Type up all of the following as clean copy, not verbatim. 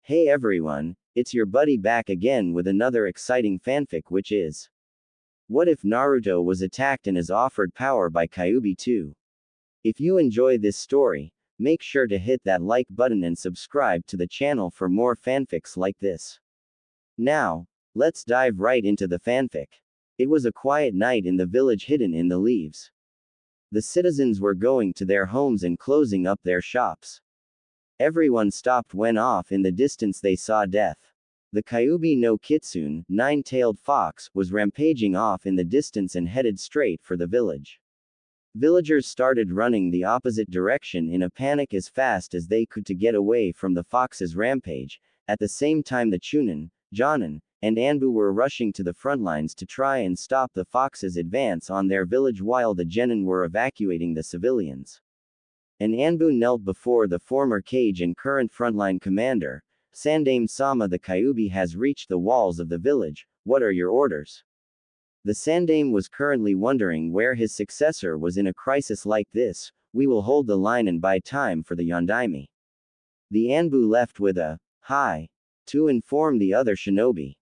Hey everyone, it's your buddy back again with another exciting fanfic, which is, what if Naruto was attacked and is offered power by Kyuubi too? If you enjoy this story, make sure to hit that like button and subscribe to the channel for more fanfics like this. Now, let's dive right into the fanfic. It was a quiet night in the village hidden in the leaves. The citizens were going to their homes and closing up their shops. Everyone stopped when off in the distance they saw death. The Kyuubi no Kitsune, nine-tailed fox, was rampaging off in the distance and headed straight for the village. Villagers started running the opposite direction in a panic as fast as they could to get away from the fox's rampage. At the same time the Chunin, Jonin, and Anbu were rushing to the front lines to try and stop the fox's advance on their village while the Genin were evacuating the civilians. And Anbu knelt before the former Kage and current frontline commander. Sandaime Sama, the Kyuubi has reached the walls of the village, what are your orders? The Sandaime was currently wondering where his successor was in a crisis like this. We will hold the line and buy time for the Yondaime. The Anbu left with a hi to inform the other shinobi.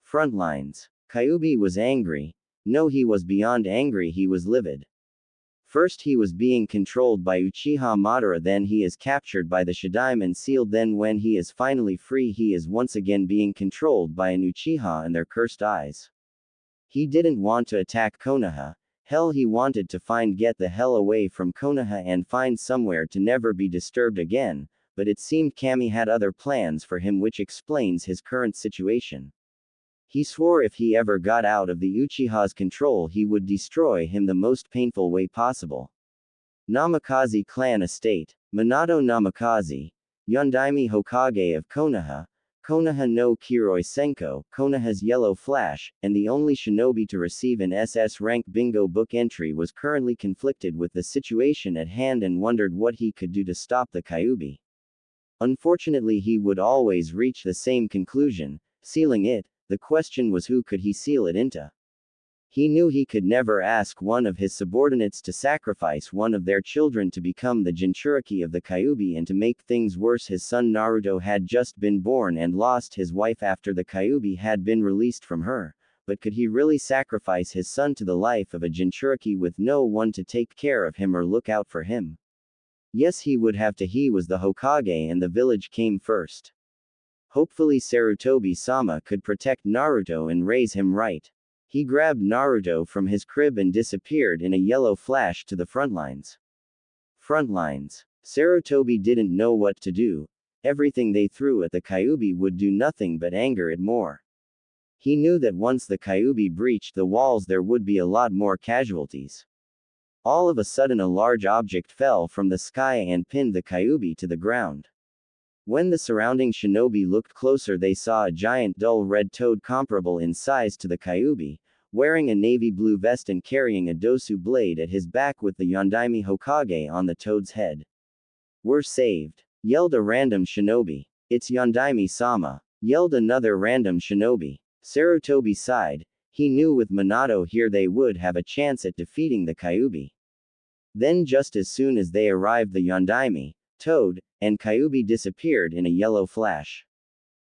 Frontlines. Kyuubi was angry. No, he was beyond angry, he was livid. First he was being controlled by Uchiha Madara, then he is captured by the Shadaime and sealed, then when he is finally free he is once again being controlled by an Uchiha and their cursed eyes. He didn't want to attack Konoha. Hell, he wanted to get the hell away from Konoha and find somewhere to never be disturbed again, but it seemed Kami had other plans for him, which explains his current situation. He swore if he ever got out of the Uchiha's control he would destroy him the most painful way possible. Namikaze clan estate. Minato Namikaze, Yondaime Hokage of Konoha, Konoha no Kiroi Senko, Konoha's Yellow Flash, and the only shinobi to receive an SS rank bingo book entry, was currently conflicted with the situation at hand and wondered what he could do to stop the Kyuubi. Unfortunately he would always reach the same conclusion, sealing it. The question was, who could he seal it into? He knew he could never ask one of his subordinates to sacrifice one of their children to become the Jinchuriki of the Kyuubi, and to make things worse his son Naruto had just been born and lost his wife after the Kyuubi had been released from her, but could he really sacrifice his son to the life of a Jinchuriki with no one to take care of him or look out for him? Yes, he would have to. He was the Hokage and the village came first. Hopefully Sarutobi-sama could protect Naruto and raise him right. He grabbed Naruto from his crib and disappeared in a yellow flash to the frontlines. Frontlines. Sarutobi didn't know what to do. Everything they threw at the Kyuubi would do nothing but anger it more. He knew that once the Kyuubi breached the walls there would be a lot more casualties. All of a sudden a large object fell from the sky and pinned the Kyuubi to the ground. When the surrounding shinobi looked closer they saw a giant dull red toad comparable in size to the Kyuubi, wearing a navy blue vest and carrying a dosu blade at his back with the Yondaime Hokage on the toad's head. We're saved, yelled a random shinobi. It's Yondaime-sama, yelled another random shinobi. Sarutobi sighed. He knew with Minato here they would have a chance at defeating the Kyuubi. Then just as soon as they arrived the Yondaime, Toad, and Kyuubi disappeared in a yellow flash.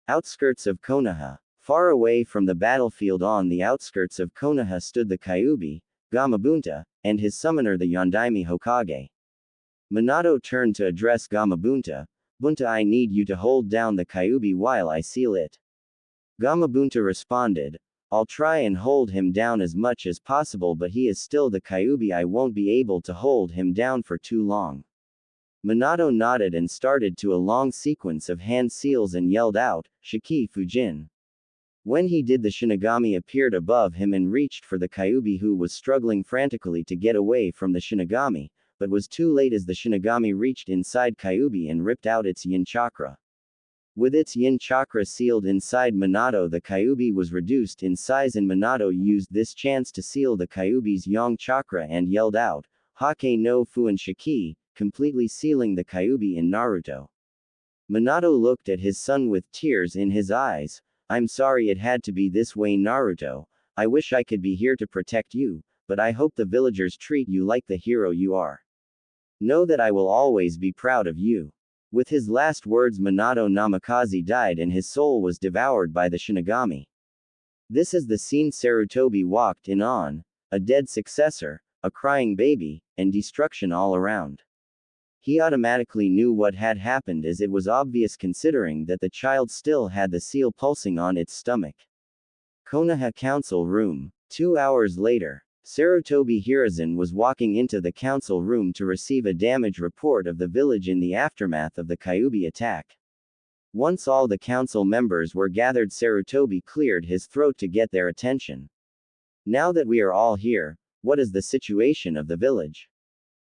Outskirts of Konoha. Far away from the battlefield on the outskirts of Konoha stood the Kyuubi, Gamabunta, and his summoner the Yondaime Hokage. Minato turned to address Gamabunta. Bunta, I need you to hold down the Kyuubi while I seal it. Gamabunta responded, I'll try and hold him down as much as possible, but he is still the Kyuubi. I won't be able to hold him down for too long. Minato nodded and started to a long sequence of hand seals and yelled out, Shiki Fujin. When he did, the Shinigami appeared above him and reached for the Kyuubi, who was struggling frantically to get away from the Shinigami, but was too late as the Shinigami reached inside Kyuubi and ripped out its yin chakra. With its yin chakra sealed inside Minato, the Kyuubi was reduced in size, and Minato used this chance to seal the Kyuubi's yang chakra and yelled out, Hake no Fuin Shiki, completely sealing the Kyuubi in Naruto. Minato looked at his son with tears in his eyes. I'm sorry it had to be this way, Naruto. I wish I could be here to protect you, but I hope the villagers treat you like the hero you are. Know that I will always be proud of you. With his last words, Minato Namikaze died and his soul was devoured by the Shinigami. This is the scene Sarutobi walked in on, a dead successor, a crying baby, and destruction all around. He automatically knew what had happened, as it was obvious considering that the child still had the seal pulsing on its stomach. Konoha Council Room. 2 hours later, Sarutobi Hiruzen was walking into the council room to receive a damage report of the village in the aftermath of the Kyuubi attack. Once all the council members were gathered, Sarutobi cleared his throat to get their attention. Now that we are all here, what is the situation of the village?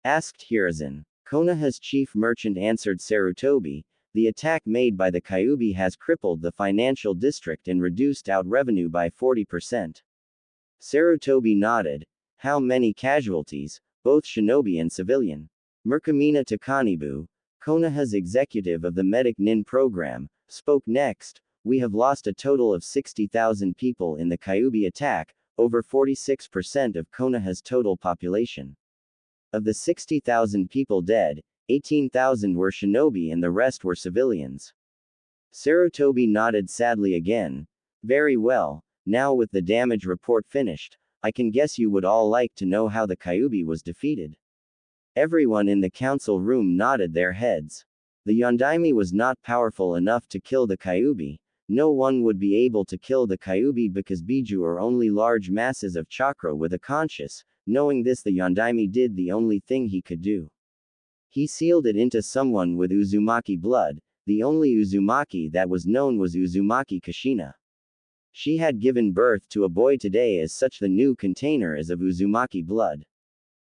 Asked Hiruzen. Konoha's chief merchant answered Sarutobi. The attack made by the Kyuubi has crippled the financial district and reduced out revenue by 40%. Sarutobi nodded. How many casualties, both shinobi and civilian? Murkamina Takanibu, Konoha's executive of the Medic Nin program, spoke next. We have lost a total of 60,000 people in the Kyuubi attack, over 46% of Konoha's total population. Of the 60,000 people dead, 18,000 were shinobi and the rest were civilians. Sarutobi nodded sadly again. Very well, now with the damage report finished, I can guess you would all like to know how the Kyuubi was defeated. Everyone in the council room nodded their heads. The Yondaime was not powerful enough to kill the Kyuubi. No one would be able to kill the Kyuubi because Biju are only large masses of chakra with a conscious. Knowing this, the Yondaime did the only thing he could do. He sealed it into someone with Uzumaki blood. The only Uzumaki that was known was Uzumaki Kushina. She had given birth to a boy today, as such the new container is of Uzumaki blood.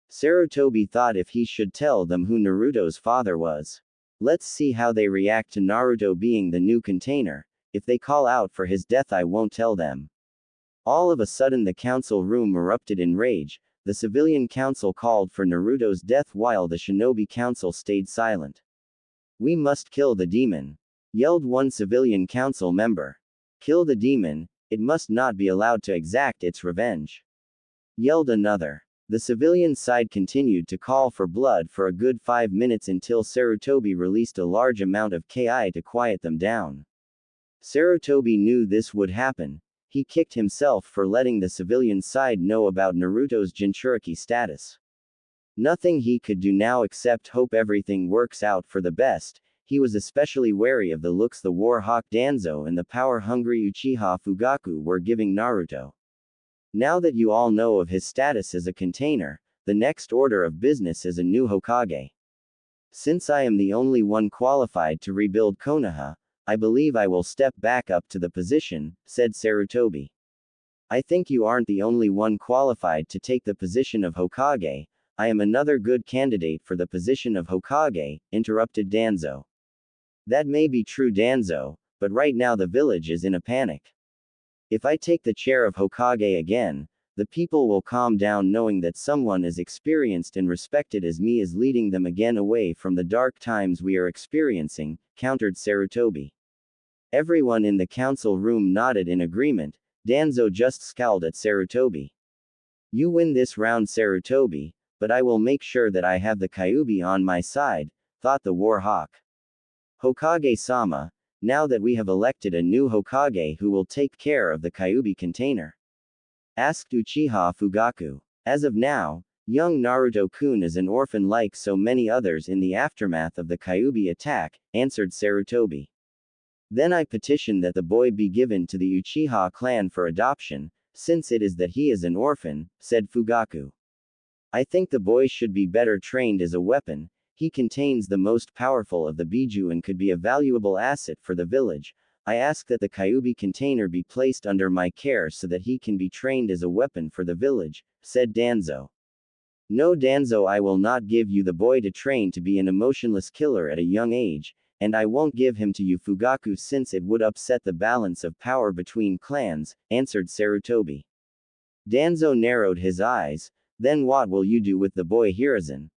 Sarutobi thought if he should tell them who Naruto's father was. Let's see how they react to Naruto being the new container. If they call out for his death, I won't tell them. All of a sudden the council room erupted in rage. The civilian council called for Naruto's death while the shinobi council stayed silent. We must kill the demon, yelled one civilian council member. Kill the demon, it must not be allowed to exact its revenge, yelled another. The civilian side continued to call for blood for a good 5 minutes until Sarutobi released a large amount of Ki to quiet them down. Sarutobi knew this would happen. He kicked himself for letting the civilian side know about Naruto's Jinchuriki status. Nothing he could do now except hope everything works out for the best. He was especially wary of the looks the war hawk Danzo and the power-hungry Uchiha Fugaku were giving Naruto. Now that you all know of his status as a container, the next order of business is a new Hokage. Since I am the only one qualified to rebuild Konoha, I believe I will step back up to the position, said Sarutobi. I think you aren't the only one qualified to take the position of Hokage. I am another good candidate for the position of Hokage, interrupted Danzo. That may be true, Danzo, but right now the village is in a panic. If I take the chair of Hokage again, the people will calm down knowing that someone as experienced and respected as me is leading them again away from the dark times we are experiencing, countered Sarutobi. Everyone in the council room nodded in agreement. Danzo just scowled at Sarutobi. You win this round, Sarutobi, but I will make sure that I have the Kyuubi on my side, thought the war hawk. Hokage-sama, now that we have elected a new Hokage, who will take care of the Kyuubi container? Asked Uchiha Fugaku. As of now, young Naruto-kun is an orphan like so many others in the aftermath of the Kyuubi attack, answered Sarutobi. Then I petition that the boy be given to the Uchiha clan for adoption, since it is that he is an orphan, said Fugaku. I think the boy should be better trained as a weapon. He contains the most powerful of the Biju and could be a valuable asset for the village. I ask that the Kyuubi container be placed under my care so that he can be trained as a weapon for the village, said Danzo. No, Danzo, I will not give you the boy to train to be an emotionless killer at a young age, and I won't give him to you, Fugaku, since it would upset the balance of power between clans, answered Sarutobi. Danzo narrowed his eyes. Then what will you do with the boy, Hiruzen?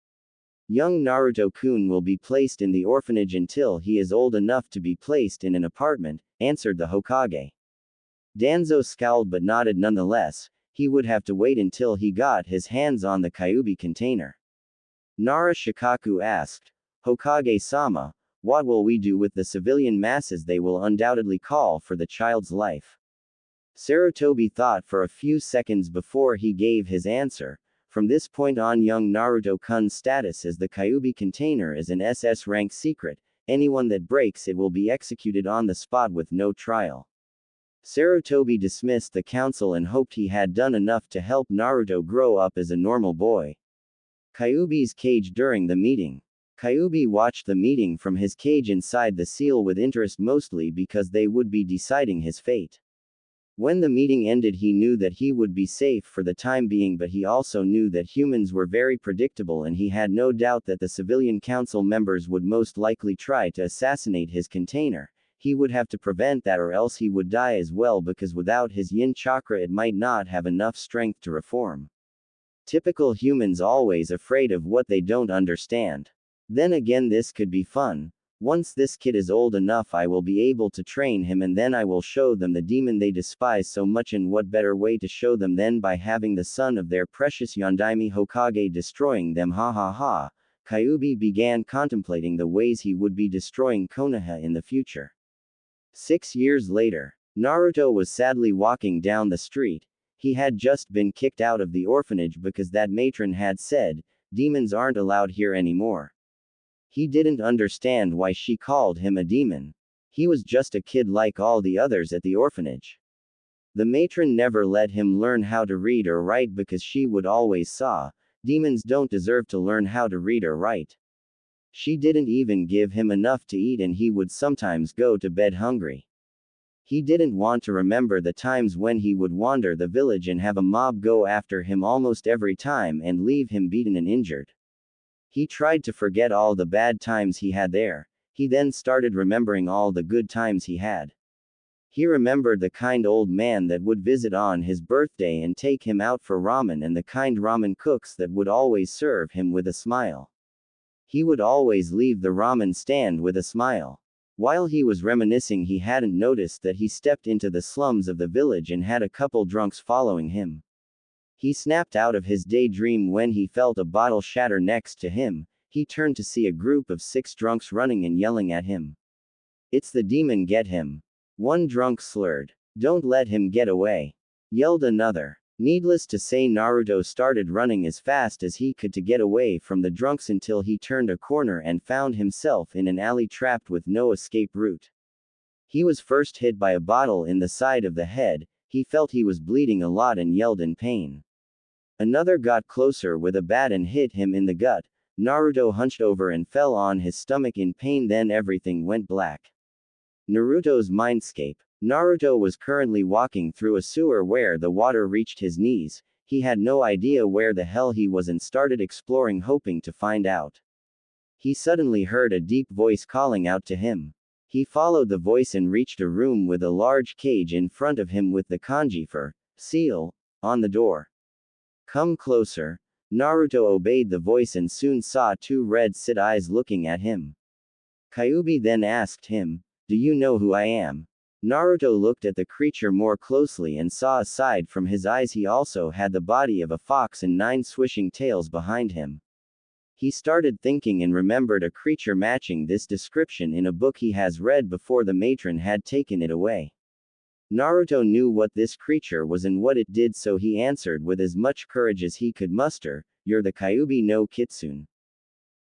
Young Naruto-kun will be placed in the orphanage until he is old enough to be placed in an apartment, answered the Hokage. Danzo scowled but nodded nonetheless. He would have to wait until he got his hands on the Kyuubi container. Nara Shikaku asked, Hokage-sama, What will we do with the civilian masses? They will undoubtedly call for the child's life. Sarutobi thought for a few seconds before he gave his answer. From this point on, young Naruto-kun's status as the Kyuubi container is an SS rank secret. Anyone that breaks it will be executed on the spot with no trial. Sarutobi dismissed the council and hoped he had done enough to help Naruto grow up as a normal boy. Kyuubi's cage. During the meeting, Kyuubi watched the meeting from his cage inside the seal with interest, mostly because they would be deciding his fate. When the meeting ended, he knew that he would be safe for the time being, but he also knew that humans were very predictable, and he had no doubt that the civilian council members would most likely try to assassinate his container. He would have to prevent that, or else he would die as well, because without his yin chakra it might not have enough strength to reform. Typical humans, always afraid of what they don't understand. Then again, this could be fun. Once this kid is old enough, I will be able to train him, and then I will show them the demon they despise so much. And what better way to show them than by having the son of their precious Yondaime Hokage destroying them? Ha ha ha. Kyuubi began contemplating the ways he would be destroying Konoha in the future. 6 years later, Naruto was sadly walking down the street. He had just been kicked out of the orphanage because that matron had said, demons aren't allowed here anymore. He didn't understand why she called him a demon. He was just a kid like all the others at the orphanage. The matron never let him learn how to read or write because she would always say, demons don't deserve to learn how to read or write. She didn't even give him enough to eat, and he would sometimes go to bed hungry. He didn't want to remember the times when he would wander the village and have a mob go after him almost every time and leave him beaten and injured. He tried to forget all the bad times he had there. He then started remembering all the good times he had. He remembered the kind old man that would visit on his birthday and take him out for ramen, and the kind ramen cooks that would always serve him with a smile. He would always leave the ramen stand with a smile. While he was reminiscing, he hadn't noticed that he stepped into the slums of the village and had a couple drunks following him. He snapped out of his daydream when he felt a bottle shatter next to him. He turned to see a group of 6 drunks running and yelling at him. "It's the demon, get him!" One drunk slurred. "Don't let him get away!" yelled another. Needless to say, Naruto started running as fast as he could to get away from the drunks until he turned a corner and found himself in an alley trapped with no escape route. He was first hit by a bottle in the side of the head. He felt he was bleeding a lot and yelled in pain. Another got closer with a bat and hit him in the gut. Naruto hunched over and fell on his stomach in pain. Then everything went black. Naruto's mindscape. Naruto was currently walking through a sewer where the water reached his knees. He had no idea where the hell he was and started exploring, hoping to find out. He suddenly heard a deep voice calling out to him. He followed the voice and reached a room with a large cage in front of him with the kanji for seal on the door. "Come closer." Naruto obeyed the voice and soon saw 2 red sit eyes looking at him. Kyuubi then asked him, "Do you know who I am?" Naruto looked at the creature more closely and saw aside from his eyes he also had the body of a fox and 9 swishing tails behind him. He started thinking and remembered a creature matching this description in a book he has read before the matron had taken it away. Naruto knew what this creature was and what it did, so he answered with as much courage as he could muster, "You're the Kyuubi no Kitsune."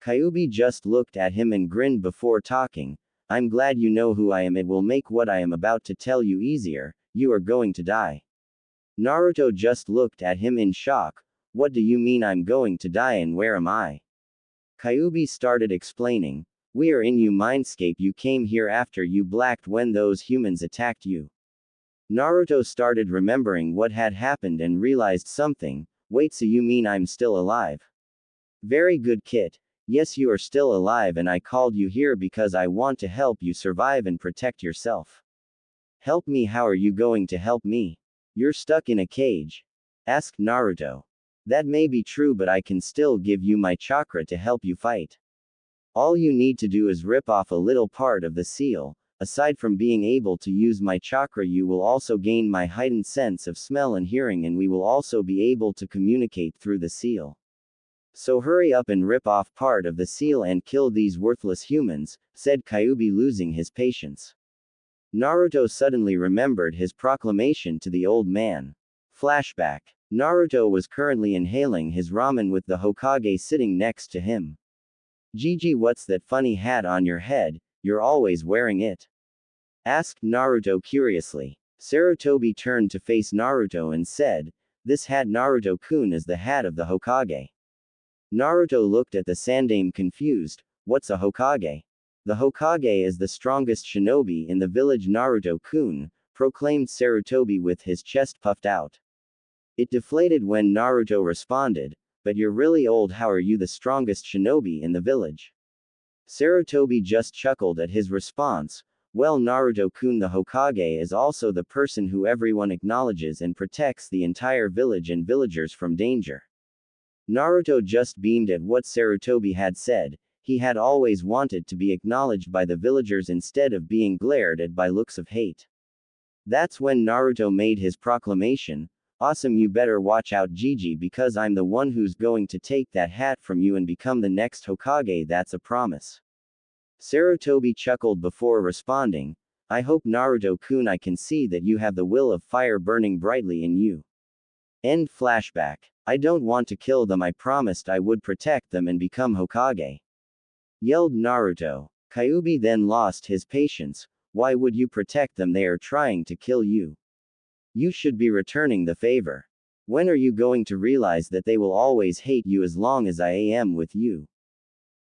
Kyuubi just looked at him and grinned before talking. "I'm glad you know who I am. It will make what I am about to tell you easier. You are going to die." Naruto just looked at him in shock. "What do you mean I'm going to die, and where am I?" Kyuubi started explaining. "We are in your mindscape. You came here after you blacked when those humans attacked you." Naruto started remembering what had happened and realized something. "Wait, so you mean I'm still alive?" "Very good, Kit. Yes, you are still alive, and I called you here because I want to help you survive and protect yourself." "Help me? How are you going to help me? You're stuck in a cage," asked Naruto. "That may be true, but I can still give you my chakra to help you fight. All you need to do is rip off a little part of the seal. Aside from being able to use my chakra, you will also gain my heightened sense of smell and hearing, and we will also be able to communicate through the seal." So hurry up and rip off part of the seal and kill these worthless humans, said Kyuubi, losing his patience. Naruto suddenly remembered his proclamation to the old man. Flashback. Naruto was currently inhaling his ramen with the Hokage sitting next to him. Gigi, what's that funny hat on your head? You're always wearing it, asked Naruto curiously. Sarutobi turned to face Naruto and said, "This hat, Naruto-kun, is the hat of the Hokage." Naruto looked at the Sandaime confused. What's a Hokage? The Hokage is the strongest shinobi in the village, Naruto-kun, proclaimed Sarutobi with his chest puffed out. It deflated when Naruto responded, "But you're really old, how are you the strongest shinobi in the village?" Sarutobi just chuckled at his response. Well, Naruto-kun, the Hokage is also the person who everyone acknowledges and protects the entire village and villagers from danger. Naruto just beamed at what Sarutobi had said. He had always wanted to be acknowledged by the villagers instead of being glared at by looks of hate. That's when Naruto made his proclamation. Awesome, you better watch out, Gigi, because I'm the one who's going to take that hat from you and become the next Hokage, that's a promise. Sarutobi chuckled before responding, I hope, Naruto-kun, I can see that you have the will of fire burning brightly in you. End flashback. I don't want to kill them, I promised I would protect them and become Hokage, yelled Naruto. Kyuubi then lost his patience. Why would you protect them? They are trying to kill you. You should be returning the favor. When are you going to realize that they will always hate you as long as I am with you?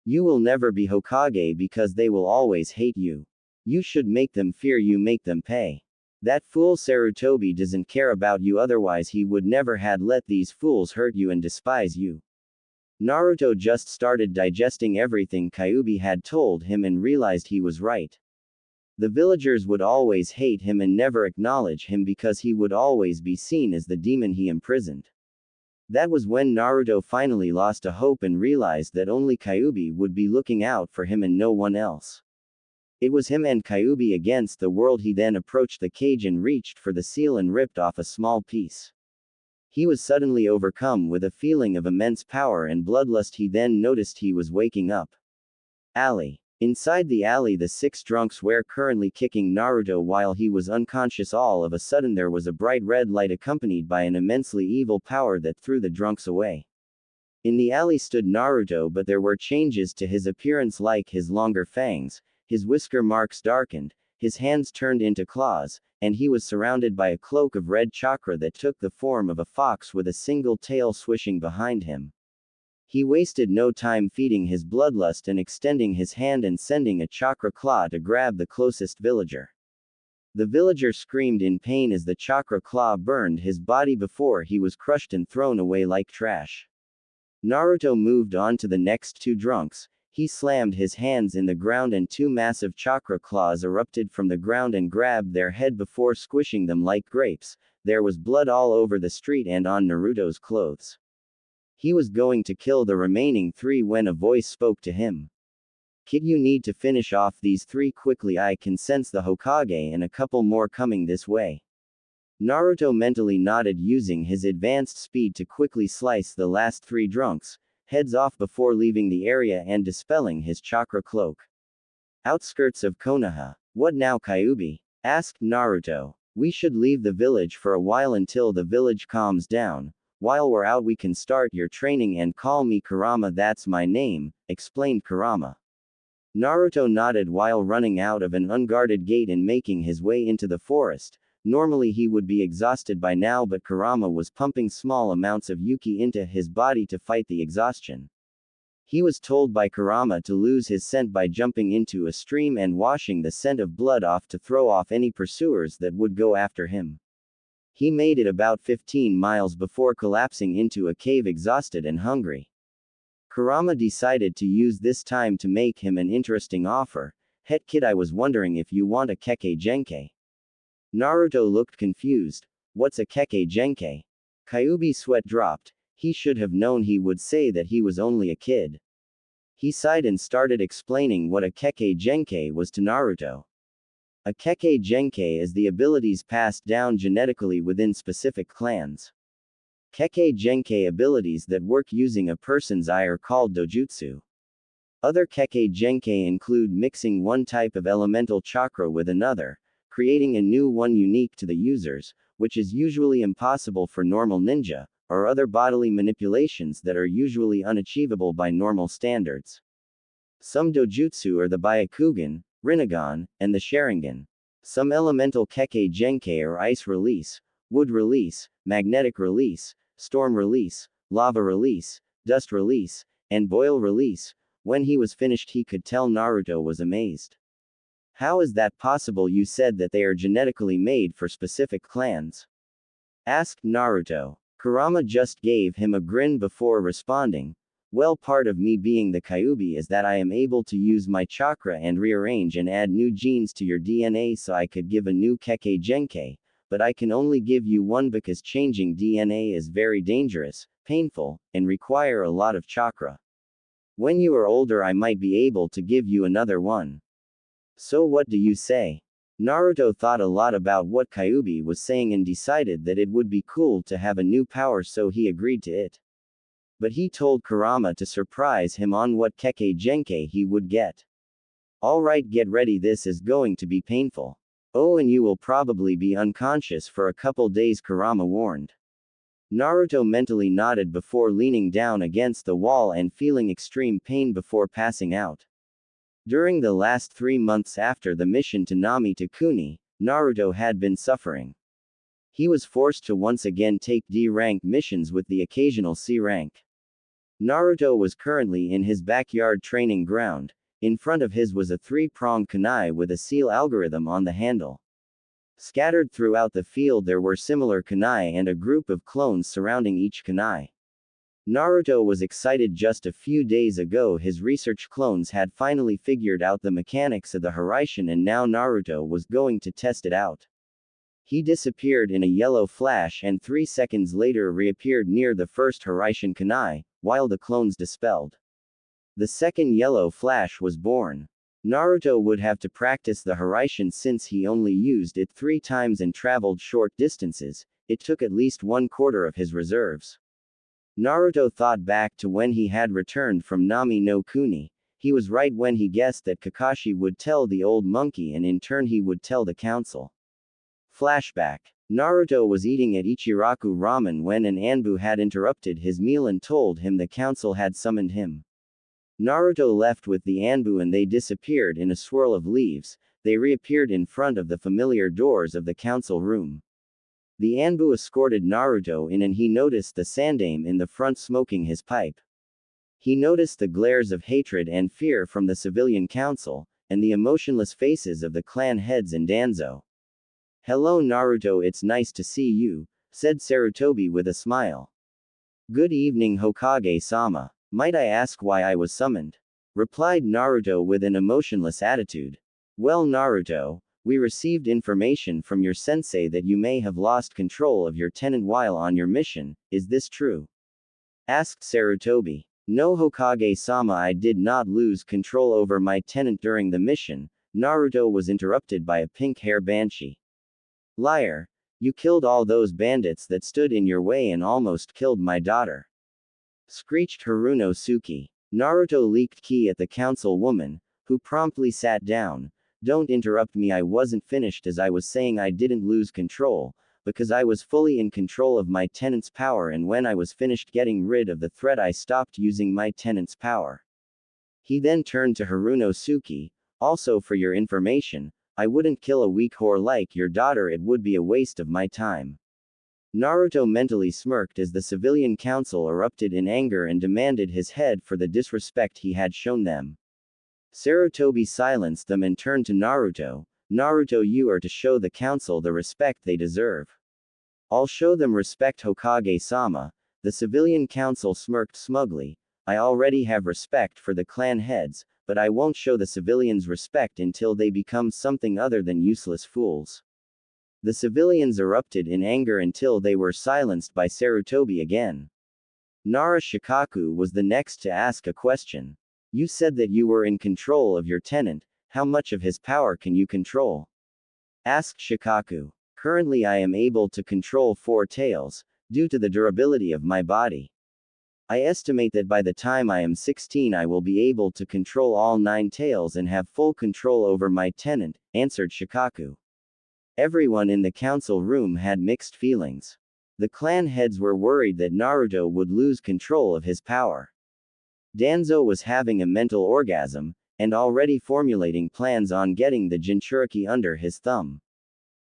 You will never be Hokage because they will always hate you. You should make them fear you, make them pay. That fool Sarutobi doesn't care about you, otherwise he would never had let these fools hurt you and despise you. Naruto just started digesting everything Kyuubi had told him and realized he was right. The villagers would always hate him and never acknowledge him because he would always be seen as the demon he imprisoned. That was when Naruto finally lost a hope and realized that only Kyuubi would be looking out for him and no one else. It was him and Kyuubi against the world. He then approached the cage and reached for the seal and ripped off a small piece. He was suddenly overcome with a feeling of immense power and bloodlust. He then noticed he was waking up. Alley. Inside the alley, the 6 drunks were currently kicking Naruto while he was unconscious. All of a sudden there was a bright red light accompanied by an immensely evil power that threw the drunks away. In the alley stood Naruto, but there were changes to his appearance, like his longer fangs, his whisker marks darkened, his hands turned into claws, and he was surrounded by a cloak of red chakra that took the form of a fox with a single tail swishing behind him. He wasted no time feeding his bloodlust and extending his hand and sending a chakra claw to grab the closest villager. The villager screamed in pain as the chakra claw burned his body before he was crushed and thrown away like trash. Naruto moved on to the next 2 drunks. He slammed his hands in the ground and 2 massive chakra claws erupted from the ground and grabbed their head before squishing them like grapes. There was blood all over the street and on Naruto's clothes. He was going to kill the remaining 3 when a voice spoke to him. Kid, you need to finish off these 3 quickly. I can sense the Hokage and a couple more coming this way. Naruto mentally nodded, using his advanced speed to quickly slice the last 3 drunks' heads off before leaving the area and dispelling his chakra cloak. Outskirts of Konoha. What now, Kyuubi? Asked Naruto. We should leave the village for a while until the village calms down. While we're out we can start your training and call me Kurama, that's my name, explained Kurama. Naruto nodded while running out of an unguarded gate and making his way into the forest. Normally he would be exhausted by now, but Kurama was pumping small amounts of Yuki into his body to fight the exhaustion. He was told by Kurama to lose his scent by jumping into a stream and washing the scent of blood off to throw off any pursuers that would go after him. He made it about 15 miles before collapsing into a cave, exhausted and hungry. Kurama decided to use this time to make him an interesting offer. Het kid, I was wondering if you want a keke genkai. Naruto looked confused. What's a keke genkai? Kyuubi's sweat dropped. He should have known he would say that he was only a kid. He sighed and started explaining what a keke genkai was to Naruto. A keke genkai is the abilities passed down genetically within specific clans. Kekkei Genkai abilities that work using a person's eye are called dojutsu. Other Kekkei Genkai include mixing one type of elemental chakra with another, creating a new one unique to the users, which is usually impossible for normal ninja, or other bodily manipulations that are usually unachievable by normal standards. Some dojutsu are the Byakugan, Rinnegan, and the Sharingan. Some elemental Kekkei Genkai are ice release, wood release, magnetic release, storm release, lava release, dust release, and boil release. When he was finished, he could tell Naruto was amazed. How is that possible? You said that they are genetically made for specific clans. Asked Naruto. Kurama just gave him a grin before responding. Well, part of me being the Kyuubi is that I am able to use my chakra and rearrange and add new genes to your DNA, so I could give a new Kekkei Genkai, but I can only give you one because changing DNA is very dangerous, painful, and require a lot of chakra. When you are older, I might be able to give you another one. So what do you say? Naruto thought a lot about what Kyuubi was saying and decided that it would be cool to have a new power, so he agreed to it. But he told Kurama to surprise him on what Kekkei Genkai he would get. Alright, get ready, this is going to be painful. Oh, and you will probably be unconscious for a couple days, Kurama warned. Naruto mentally nodded before leaning down against the wall and feeling extreme pain before passing out. During the last 3 months after the mission to Nami-to-Kuni, Naruto had been suffering. He was forced to once again take D-rank missions with the occasional C rank. Naruto was currently in his backyard training ground. In front of his was a 3-pronged kunai with a seal algorithm on the handle. Scattered throughout the field there were similar kunai and a group of clones surrounding each kunai. Naruto was excited. Just a few days ago his research clones had finally figured out the mechanics of the Hiraishin, and now Naruto was going to test it out. He disappeared in a yellow flash and 3 seconds later reappeared near the first Hiraishin kunai, while the clones dispelled. The second yellow flash was born. Naruto would have to practice the Hiraishin since he only used it 3 times and traveled short distances. It took at least 1/4 of his reserves. Naruto thought back to when he had returned from Nami no Kuni. He was right when he guessed that Kakashi would tell the old monkey and in turn he would tell the council. Flashback. Naruto was eating at Ichiraku Ramen when an Anbu had interrupted his meal and told him the council had summoned him. Naruto left with the Anbu and they disappeared in a swirl of leaves. They reappeared in front of the familiar doors of the council room. The Anbu escorted Naruto in and he noticed the Sandaime in the front smoking his pipe. He noticed the glares of hatred and fear from the civilian council, and the emotionless faces of the clan heads and Danzo. Hello Naruto, it's nice to see you, said Sarutobi with a smile. Good evening Hokage-sama. Might I ask why I was summoned? Replied Naruto with an emotionless attitude. Well Naruto, we received information from your sensei that you may have lost control of your tenant while on your mission, is this true? Asked Sarutobi. No Hokage-sama, I did not lose control over my tenant during the mission. Naruto was interrupted by a pink-hair banshee. Liar. You killed all those bandits that stood in your way and almost killed my daughter. Screeched Harunosuke. Naruto leaked ki at the council woman, who promptly sat down. Don't interrupt me, I wasn't finished. As I was saying, I didn't lose control, because I was fully in control of my tenant's power, and when I was finished getting rid of the threat I stopped using my tenant's power. He then turned to Harunosuke. Also for your information, I wouldn't kill a weak whore like your daughter, it would be a waste of my time. Naruto mentally smirked as the civilian council erupted in anger and demanded his head for the disrespect he had shown them. Sarutobi silenced them and turned to Naruto. Naruto, you are to show the council the respect they deserve. I'll show them respect Hokage-sama. The civilian council smirked smugly. I already have respect for the clan heads, but I won't show the civilians respect until they become something other than useless fools. The civilians erupted in anger until they were silenced by Sarutobi again. Nara Shikaku was the next to ask a question. You said that you were in control of your tenant, how much of his power can you control? Asked Shikaku. Currently I am able to control 4 tails. due to the durability of my body. I estimate that by the time I am 16 I will be able to control all 9 tails and have full control over my tenant, answered Shikaku. Everyone in the council room had mixed feelings. The clan heads were worried that Naruto would lose control of his power. Danzo was having a mental orgasm, and already formulating plans on getting the Jinchuriki under his thumb.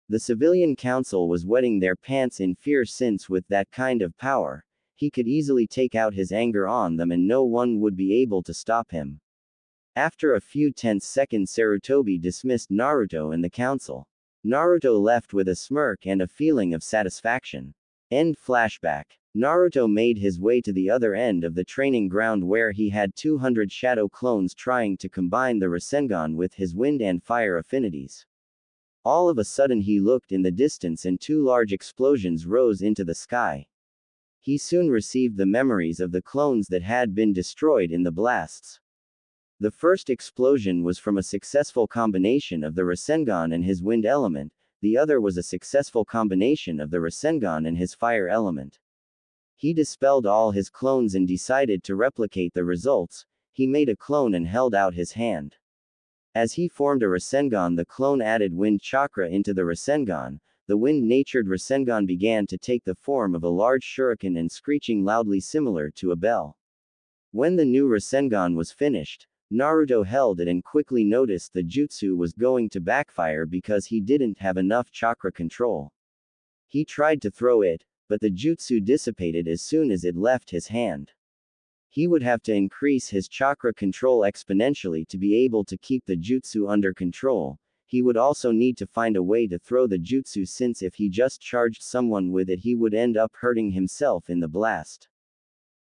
The civilian council was wetting their pants in fear since with that kind of power, he could easily take out his anger on them and no one would be able to stop him. After a few tense seconds Sarutobi dismissed Naruto and the council. Naruto left with a smirk and a feeling of satisfaction. End flashback. Naruto made his way to the other end of the training ground where he had 200 shadow clones trying to combine the Rasengan with his wind and fire affinities. All of a sudden he looked in the distance and 2 large explosions rose into the sky. He soon received the memories of the clones that had been destroyed in the blasts. The first explosion was from a successful combination of the Rasengan and his wind element, the other was a successful combination of the Rasengan and his fire element. He dispelled all his clones and decided to replicate the results. He made a clone and held out his hand. As he formed a Rasengan, the clone added wind chakra into the Rasengan. The wind-natured Rasengan began to take the form of a large shuriken and screeching loudly similar to a bell. When the new Rasengan was finished, Naruto held it and quickly noticed the jutsu was going to backfire because he didn't have enough chakra control. He tried to throw it, but the jutsu dissipated as soon as it left his hand. He would have to increase his chakra control exponentially to be able to keep the jutsu under control. He would also need to find a way to throw the jutsu since if he just charged someone with it he would end up hurting himself in the blast.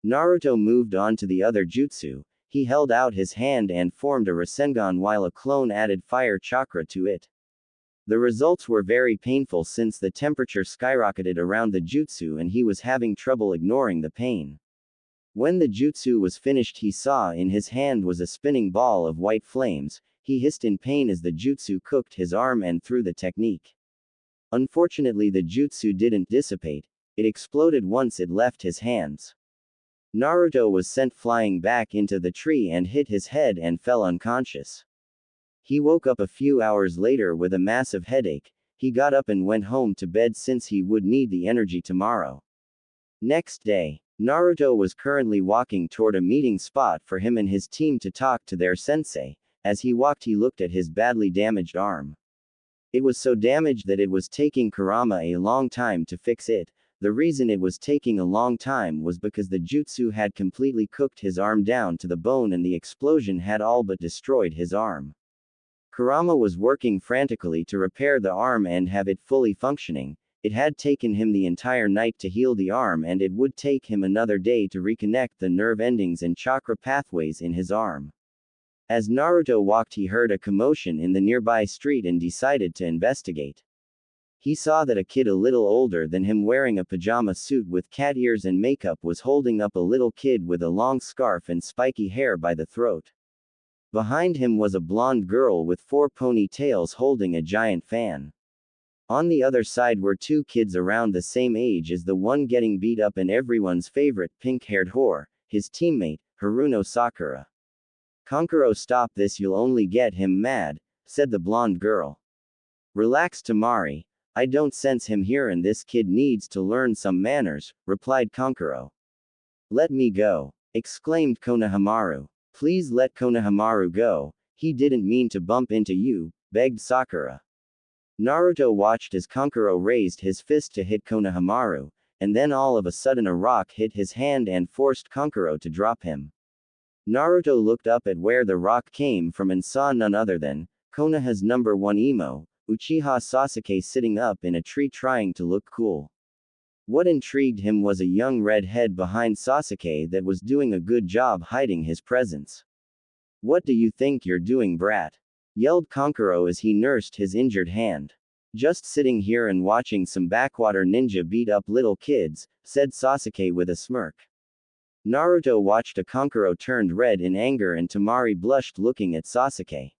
Naruto moved on to the other jutsu. He held out his hand and formed a Rasengan while a clone added fire chakra to it. The results were very painful since the temperature skyrocketed around the jutsu and he was having trouble ignoring the pain. When the jutsu was finished he saw in his hand was a spinning ball of white flames. He hissed in pain as the jutsu cooked his arm and through the technique. Unfortunately the jutsu didn't dissipate, it exploded once it left his hands. Naruto was sent flying back into the tree and hit his head and fell unconscious. He woke up a few hours later with a massive headache. He got up and went home to bed since he would need the energy tomorrow. Next day, Naruto was currently walking toward a meeting spot for him and his team to talk to their sensei. As he walked he looked at his badly damaged arm. It was so damaged that it was taking Kurama a long time to fix it. The reason it was taking a long time was because the jutsu had completely cooked his arm down to the bone and the explosion had all but destroyed his arm. Kurama was working frantically to repair the arm and have it fully functioning. It had taken him the entire night to heal the arm and it would take him another day to reconnect the nerve endings and chakra pathways in his arm. As Naruto walked he heard a commotion in the nearby street and decided to investigate. He saw that a kid a little older than him wearing a pajama suit with cat ears and makeup was holding up a little kid with a long scarf and spiky hair by the throat. Behind him was a blonde girl with 4 ponytails holding a giant fan. On the other side were 2 kids around the same age as the one getting beat up and everyone's favorite pink-haired whore, his teammate, Haruno Sakura. "Kankuro, stop this, you'll only get him mad," said the blonde girl. "Relax, Tamari. I don't sense him here and this kid needs to learn some manners," replied Kankuro. "Let me go," exclaimed Konohamaru. "Please let Konohamaru go, he didn't mean to bump into you," begged Sakura. Naruto watched as Kankuro raised his fist to hit Konohamaru, and then all of a sudden a rock hit his hand and forced Kankuro to drop him. Naruto looked up at where the rock came from and saw none other than Konoha's number 1 emo, Uchiha Sasuke, sitting up in a tree trying to look cool. What intrigued him was a young red head behind Sasuke that was doing a good job hiding his presence. "What do you think you're doing, brat?" yelled Kankuro as he nursed his injured hand. "Just sitting here and watching some backwater ninja beat up little kids," said Sasuke with a smirk. Naruto watched as Kankuro turned red in anger and Temari blushed looking at Sasuke.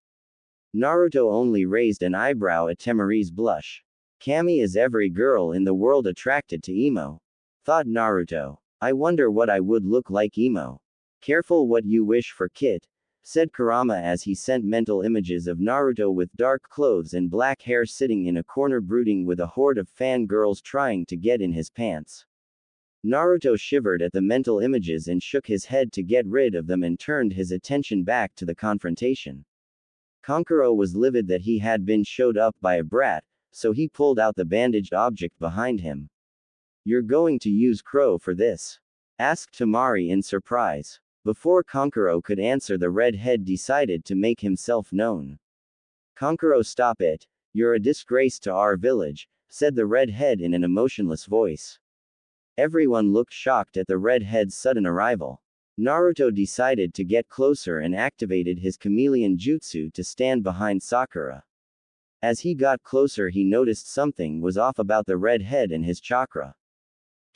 Naruto only raised an eyebrow at Temari's blush. "Kami is every girl in the world attracted to emo," thought Naruto. I wonder what I would look like emo. Careful what you wish for, Kit, said Kurama as he sent mental images of Naruto with dark clothes and black hair sitting in a corner brooding with a horde of fangirls trying to get in his pants. Naruto shivered at the mental images and shook his head to get rid of them and turned his attention back to the confrontation. Kankuro was livid that he had been showed up by a brat, so he pulled out the bandaged object behind him. You're going to use Crow for this? Asked Tamari in surprise. Before Kankuro could answer, the redhead decided to make himself known. Kankuro, stop it. You're a disgrace to our village, said the redhead in an emotionless voice. Everyone looked shocked at the redhead's sudden arrival. Naruto decided to get closer and activated his chameleon jutsu to stand behind Sakura. As he got closer, he noticed something was off about the redhead and his chakra.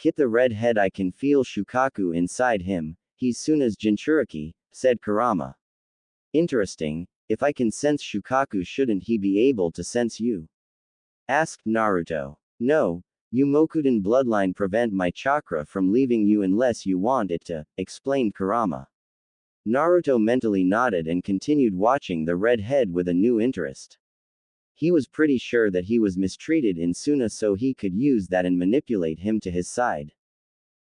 Kit the redhead, I can feel Shukaku inside him. He's Suna's Jinchuriki, said Kurama. Interesting, if I can sense Shukaku, shouldn't he be able to sense you? Asked Naruto. No, you Mokuden bloodline prevent my chakra from leaving you unless you want it to, explained Kurama. Naruto mentally nodded and continued watching the redhead with a new interest. He was pretty sure that he was mistreated in Suna, so he could use that and manipulate him to his side.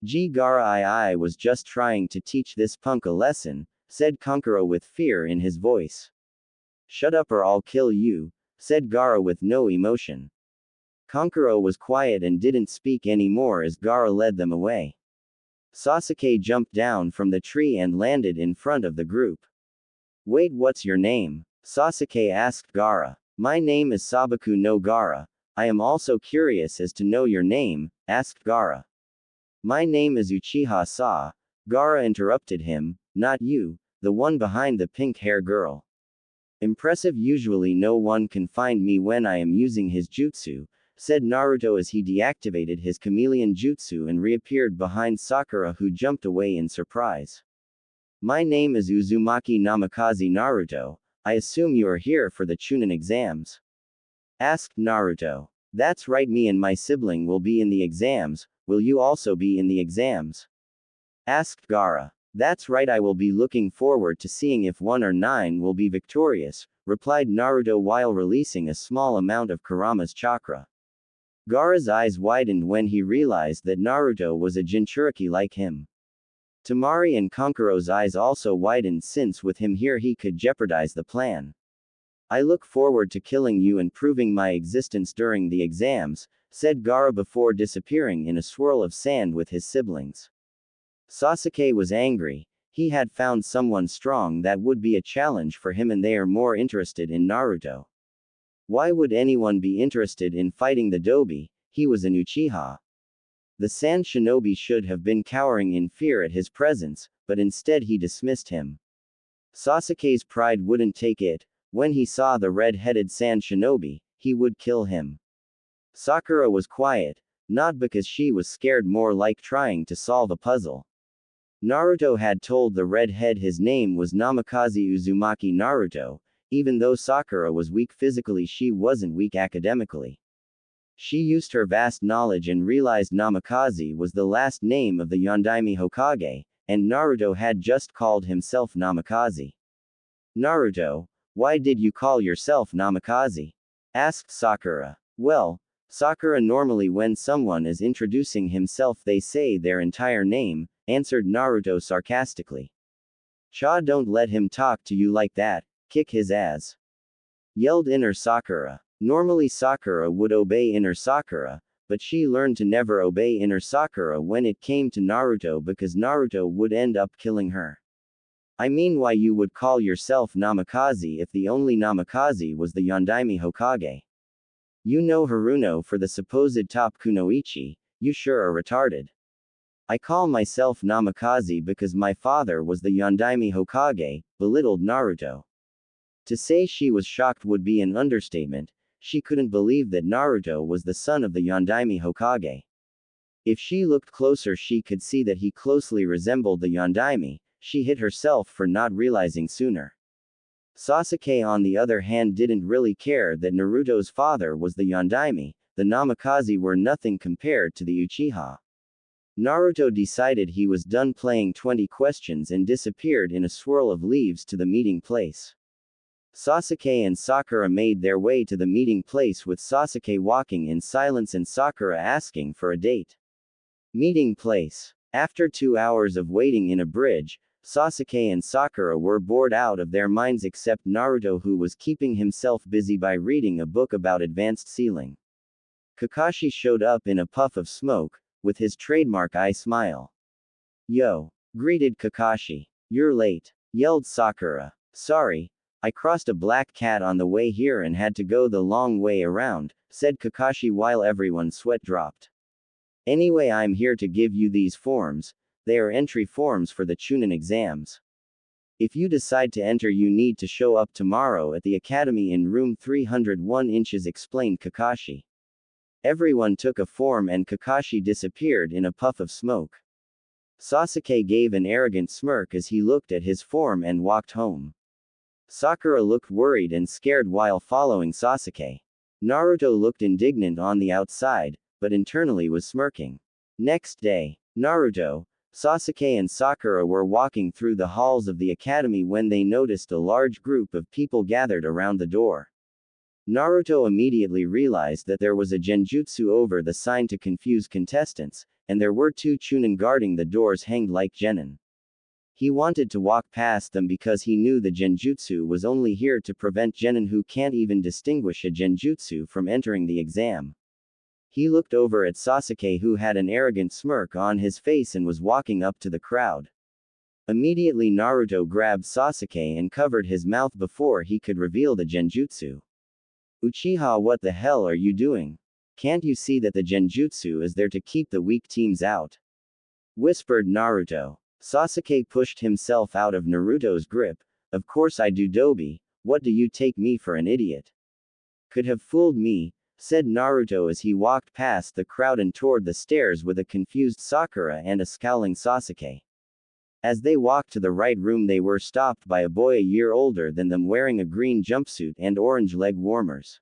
I was just trying to teach this punk a lesson, said Kankuro with fear in his voice. Shut up or I'll kill you, said Gaara with no emotion. Kankuro was quiet and didn't speak anymore as Gaara led them away. Sasuke jumped down from the tree and landed in front of the group. Wait, what's your name? Sasuke asked Gaara. My name is Sabaku no Gaara. I am also curious as to know your name, asked Gaara. My name is Uchiha Sa. Gaara interrupted him, not you, the one behind the pink hair girl. Impressive, usually no one can find me when I am using his jutsu, said Naruto as he deactivated his chameleon jutsu and reappeared behind Sakura, who jumped away in surprise. My name is Uzumaki Namikaze Naruto. I assume you are here for the Chunin exams? Asked Naruto. That's right, me and my sibling will be in the exams. Will you also be in the exams? Asked Gaara. That's right, I will be looking forward to seeing if 1 or 9 will be victorious, replied Naruto while releasing a small amount of Kurama's chakra. Gaara's eyes widened when he realized that Naruto was a Jinchuriki like him. Tamari and Kankuro's eyes also widened, since with him here he could jeopardize the plan. I look forward to killing you and proving my existence during the exams, said Gaara before disappearing in a swirl of sand with his siblings. Sasuke was angry. He had found someone strong that would be a challenge for him, and they are more interested in Naruto. Why would anyone be interested in fighting the Dobi? He was an Uchiha. The Sand Shinobi should have been cowering in fear at his presence, but instead he dismissed him. Sasuke's pride wouldn't take it. When he saw the red-headed Sand Shinobi, he would kill him. Sakura was quiet, not because she was scared, more like trying to solve a puzzle. Naruto had told the redhead his name was Namikaze Uzumaki Naruto. Even though Sakura was weak physically, she wasn't weak academically. She used her vast knowledge and realized Namikaze was the last name of the Yondaime Hokage, and Naruto had just called himself Namikaze. Naruto, why did you call yourself Namikaze? Asked Sakura. Well, Sakura, normally when someone is introducing himself they say their entire name, answered Naruto sarcastically. Cha, don't let him talk to you like that, kick his ass. Yelled inner Sakura. Normally Sakura would obey inner Sakura, but she learned to never obey inner Sakura when it came to Naruto because Naruto would end up killing her. I mean, why you would call yourself Namikaze if the only Namikaze was the Yondaime Hokage? You know Haruno for the supposed top kunoichi, you sure are retarded. I call myself Namikaze because my father was the Yondaime Hokage, belittled Naruto. To say she was shocked would be an understatement. She couldn't believe that Naruto was the son of the Yondaime Hokage. If she looked closer, she could see that he closely resembled the Yondaime. She hit herself for not realizing sooner. Sasuke, on the other hand, didn't really care that Naruto's father was the Yondaime. The Namikaze were nothing compared to the Uchiha. Naruto decided he was done playing 20 questions and disappeared in a swirl of leaves to the meeting place. Sasuke and Sakura made their way to the meeting place with Sasuke walking in silence and Sakura asking for a date. Meeting place. After 2 hours of waiting in a bridge, Sasuke and Sakura were bored out of their minds except Naruto, who was keeping himself busy by reading a book about advanced sealing. Kakashi showed up in a puff of smoke, with his trademark eye smile. "Yo!" greeted Kakashi. "You're late," yelled Sakura. "Sorry, I crossed a black cat on the way here and had to go the long way around," said Kakashi while everyone's sweat dropped. "Anyway, I'm here to give you these forms. They are entry forms for the Chunin exams. If you decide to enter, you need to show up tomorrow at the academy in room 301 inches," explained Kakashi. Everyone took a form and Kakashi disappeared in a puff of smoke. Sasuke gave an arrogant smirk as he looked at his form and walked home. Sakura looked worried and scared while following Sasuke. Naruto looked indignant on the outside, but internally was smirking. Next day, Naruto, Sasuke and Sakura were walking through the halls of the academy when they noticed a large group of people gathered around the door. Naruto immediately realized that there was a genjutsu over the sign to confuse contestants, and there were 2 Chunin guarding the doors hanged like genin. He wanted to walk past them because he knew the genjutsu was only here to prevent genin who can't even distinguish a genjutsu from entering the exam. He looked over at Sasuke, who had an arrogant smirk on his face and was walking up to the crowd. Immediately Naruto grabbed Sasuke and covered his mouth before he could reveal the genjutsu. "Uchiha, what the hell are you doing? Can't you see that the genjutsu is there to keep the weak teams out?" whispered Naruto. Sasuke pushed himself out of Naruto's grip. "Of course I do, Dobi. What do you take me for, an idiot?" "Could have fooled me," said Naruto as he walked past the crowd and toward the stairs with a confused Sakura and a scowling Sasuke. As they walked to the right room, they were stopped by a boy a year older than them wearing a green jumpsuit and orange leg warmers.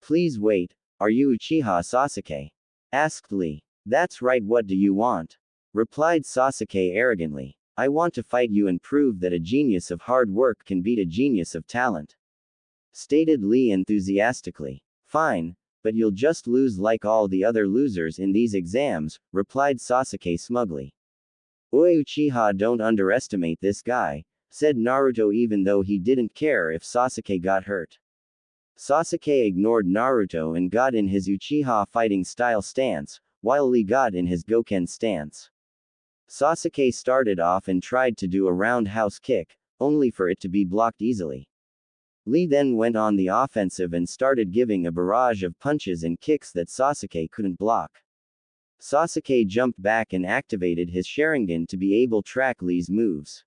"Please wait, are you Uchiha Sasuke?" asked Lee. "That's right, what do you want?" replied Sasuke arrogantly. "I want to fight you and prove that a genius of hard work can beat a genius of talent," stated Lee enthusiastically. "Fine, but you'll just lose like all the other losers in these exams," replied Sasuke smugly. "Oi Uchiha, don't underestimate this guy," said Naruto, even though he didn't care if Sasuke got hurt. Sasuke ignored Naruto and got in his Uchiha fighting style stance, while Lee got in his Goken stance. Sasuke started off and tried to do a roundhouse kick, only for it to be blocked easily. Lee then went on the offensive and started giving a barrage of punches and kicks that Sasuke couldn't block. Sasuke jumped back and activated his Sharingan to be able to track Lee's moves.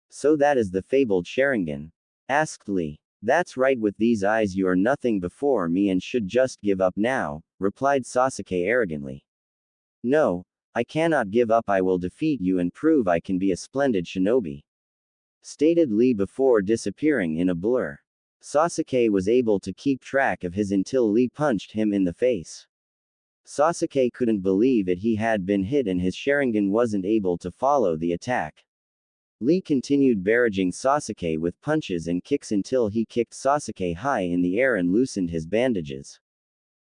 "So that is the fabled Sharingan?" asked Lee. "That's right, with these eyes you are nothing before me and should just give up now," replied Sasuke arrogantly. "No, I cannot give up. I will defeat you and prove I can be a splendid shinobi," stated Lee before disappearing in a blur. Sasuke was able to keep track of his until Lee punched him in the face. Sasuke couldn't believe it, he had been hit and his Sharingan wasn't able to follow the attack. Lee continued barraging Sasuke with punches and kicks until he kicked Sasuke high in the air and loosened his bandages.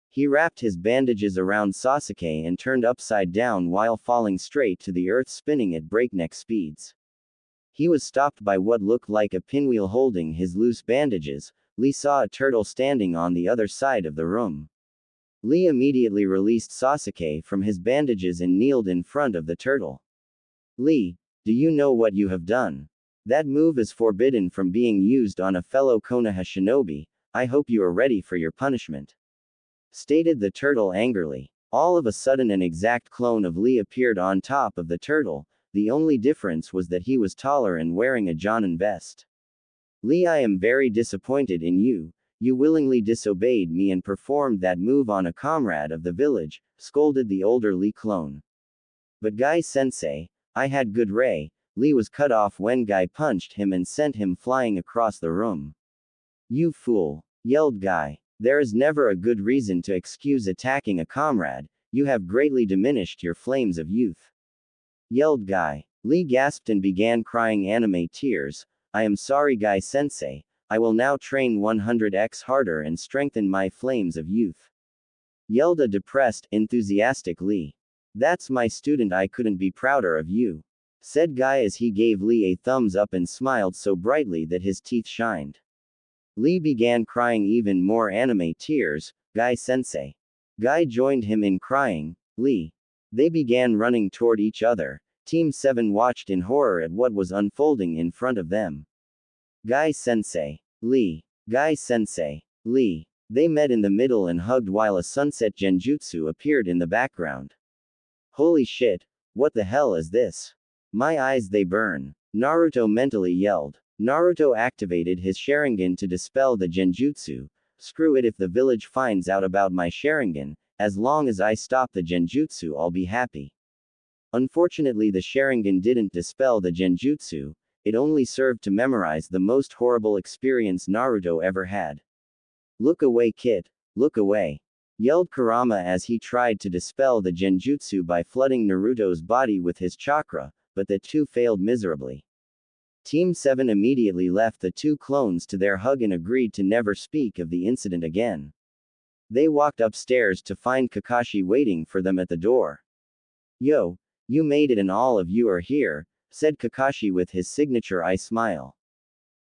He wrapped his bandages around Sasuke and turned upside down while falling straight to the earth, spinning at breakneck speeds. He was stopped by what looked like a pinwheel holding his loose bandages. Lee saw a turtle standing on the other side of the room. Lee immediately released Sasuke from his bandages and kneeled in front of the turtle. "Lee, do you know what you have done? That move is forbidden from being used on a fellow Konoha shinobi. I hope you are ready for your punishment," stated the turtle angrily. All of a sudden an exact clone of Lee appeared on top of the turtle. The only difference was that he was taller and wearing a Jonin vest. "Lee, I am very disappointed in you. You willingly disobeyed me and performed that move on a comrade of the village," scolded the older Lee clone. "But Guy-sensei, I had good ray." Lee was cut off when Guy punched him and sent him flying across the room. "You fool!" yelled Guy. "There is never a good reason to excuse attacking a comrade. You have greatly diminished your flames of youth. Yelled Guy. Lee gasped and began crying anime tears. I am sorry, Guy Sensei. I will now train 100x harder and strengthen my flames of youth. Yelled a depressed, enthusiastic Lee. That's my student, I couldn't be prouder of you. Said Guy as he gave Lee a thumbs up and smiled so brightly that his teeth shined. Lee began crying even more anime tears. Guy Sensei. Guy joined him in crying. Lee. They began running toward each other. Team 7 watched in horror at what was unfolding in front of them. Guy Sensei. Lee. Guy Sensei. Lee. They met in the middle and hugged while a sunset genjutsu appeared in the background. Holy shit, what the hell is this? My eyes, they burn. Naruto mentally yelled. Naruto activated his Sharingan to dispel the genjutsu. Screw it if the village finds out about my Sharingan, as long as I stop the genjutsu I'll be happy. Unfortunately, the Sharingan didn't dispel the genjutsu, it only served to memorize the most horrible experience Naruto ever had. Look away, kid. Look away. Yelled Kurama as he tried to dispel the genjutsu by flooding Naruto's body with his chakra, but the two failed miserably. Team 7 immediately left the two clones to their hug and agreed to never speak of the incident again. They walked upstairs to find Kakashi waiting for them at the door. Yo, you made it and all of you are here, said Kakashi with his signature eye smile.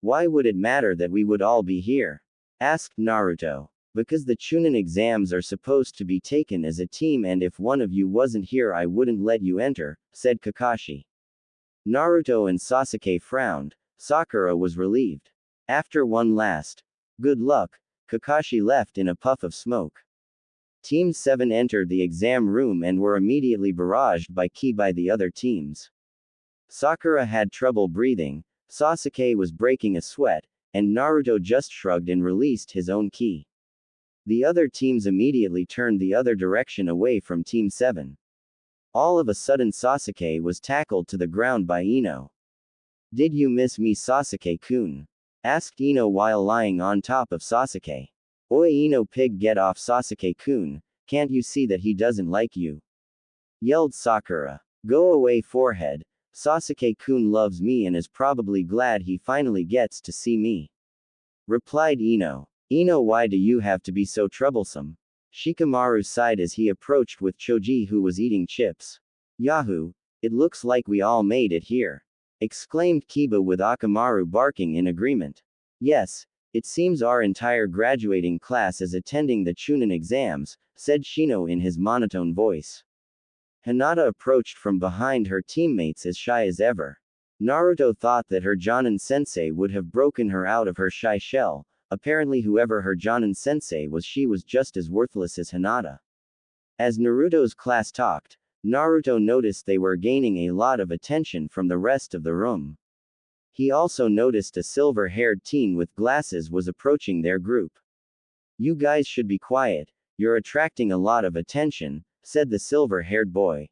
Why would it matter that we would all be here? Asked Naruto. Because the Chunin exams are supposed to be taken as a team and if one of you wasn't here I wouldn't let you enter, said Kakashi. Naruto and Sasuke frowned. Sakura was relieved. After one last good luck, Kakashi left in a puff of smoke. Team 7 entered the exam room and were immediately barraged by ki by the other teams. Sakura had trouble breathing, Sasuke was breaking a sweat, and Naruto just shrugged and released his own ki. The other teams immediately turned the other direction away from Team 7. All of a sudden Sasuke was tackled to the ground by Ino. Did you miss me, Sasuke-kun? Asked Ino while lying on top of Sasuke. Oi Ino pig, get off Sasuke-kun, can't you see that he doesn't like you? Yelled Sakura. Go away, forehead. Sasuke-kun loves me and is probably glad he finally gets to see me. Replied Ino. Ino, why do you have to be so troublesome? Shikamaru sighed as he approached with Choji who was eating chips. Yahoo! It looks like we all made it here. Exclaimed Kiba with Akamaru barking in agreement. Yes, it seems our entire graduating class is attending the Chunin exams, said Shino in his monotone voice. Hinata approached from behind her teammates as shy as ever. Naruto thought that her Jonin sensei would have broken her out of her shy shell. Apparently whoever her Jonin sensei was, she was just as worthless as Hinata. As Naruto's class talked, Naruto noticed they were gaining a lot of attention from the rest of the room. He also noticed a silver-haired teen with glasses was approaching their group. You guys should be quiet, you're attracting a lot of attention, said the silver-haired boy.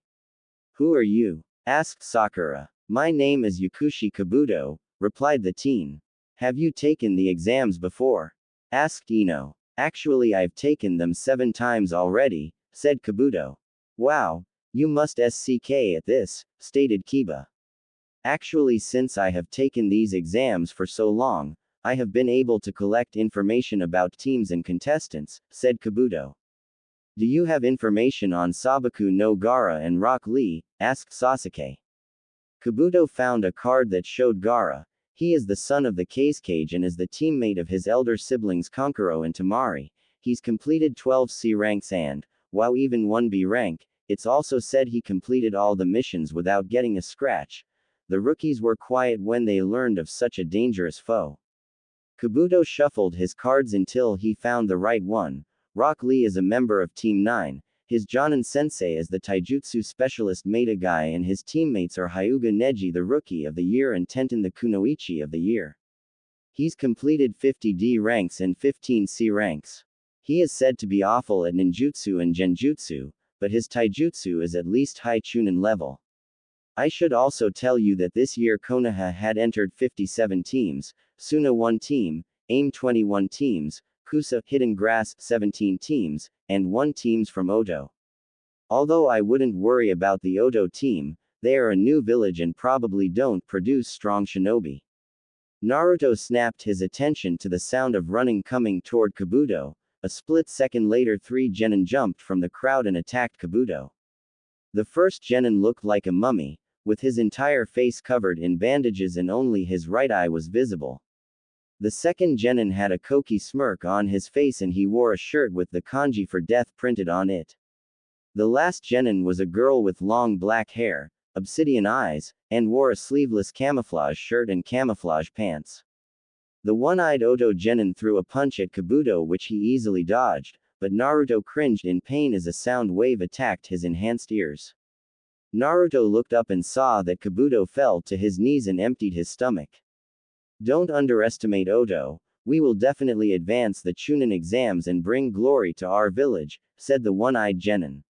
Who are you? Asked Sakura. My name is Yakushi Kabuto, replied the teen. Have you taken the exams before? Asked Ino. Actually, I've taken them 7 times already, said Kabuto. Wow, you must SCK at this, stated Kiba. Actually, since I have taken these exams for so long, I have been able to collect information about teams and contestants, said Kabuto. Do you have information on Sabaku no Gaara and Rock Lee? Asked Sasuke. Kabuto found a card that showed Gaara. He is the son of the Kazekage and is the teammate of his elder siblings Kankuro and Tamari. He's completed 12 C ranks and, while even 1B rank, it's also said he completed all the missions without getting a scratch. The rookies were quiet when they learned of such a dangerous foe. Kabuto shuffled his cards until he found the right one. Rock Lee is a member of Team 9, his Jonin sensei is the taijutsu specialist Maeda Guy and his teammates are Hyuga Neji the Rookie of the Year and Tenten the Kunoichi of the Year. He's completed 50 D ranks and 15 C ranks. He is said to be awful at ninjutsu and genjutsu, but his taijutsu is at least high Chunin level. I should also tell you that this year Konoha had entered 57 teams, Suna 1 team, AIM 21 teams, Kusa Hidden Grass 17 teams, and 1 teams from Oto. Although I wouldn't worry about the Oto team, they are a new village and probably don't produce strong shinobi. Naruto snapped his attention to the sound of running coming toward Kabuto. A split second later, 3 genin jumped from the crowd and attacked Kabuto. The first genin looked like a mummy, with his entire face covered in bandages and only his right eye was visible. The second genin had a Koki smirk on his face and he wore a shirt with the kanji for death printed on it. The last genin was a girl with long black hair, obsidian eyes, and wore a sleeveless camouflage shirt and camouflage pants. The one-eyed Oto genin threw a punch at Kabuto which he easily dodged, but Naruto cringed in pain as a sound wave attacked his enhanced ears. Naruto looked up and saw that Kabuto fell to his knees and emptied his stomach. Don't underestimate Oto, we will definitely advance the Chunin exams and bring glory to our village, said the one-eyed genin.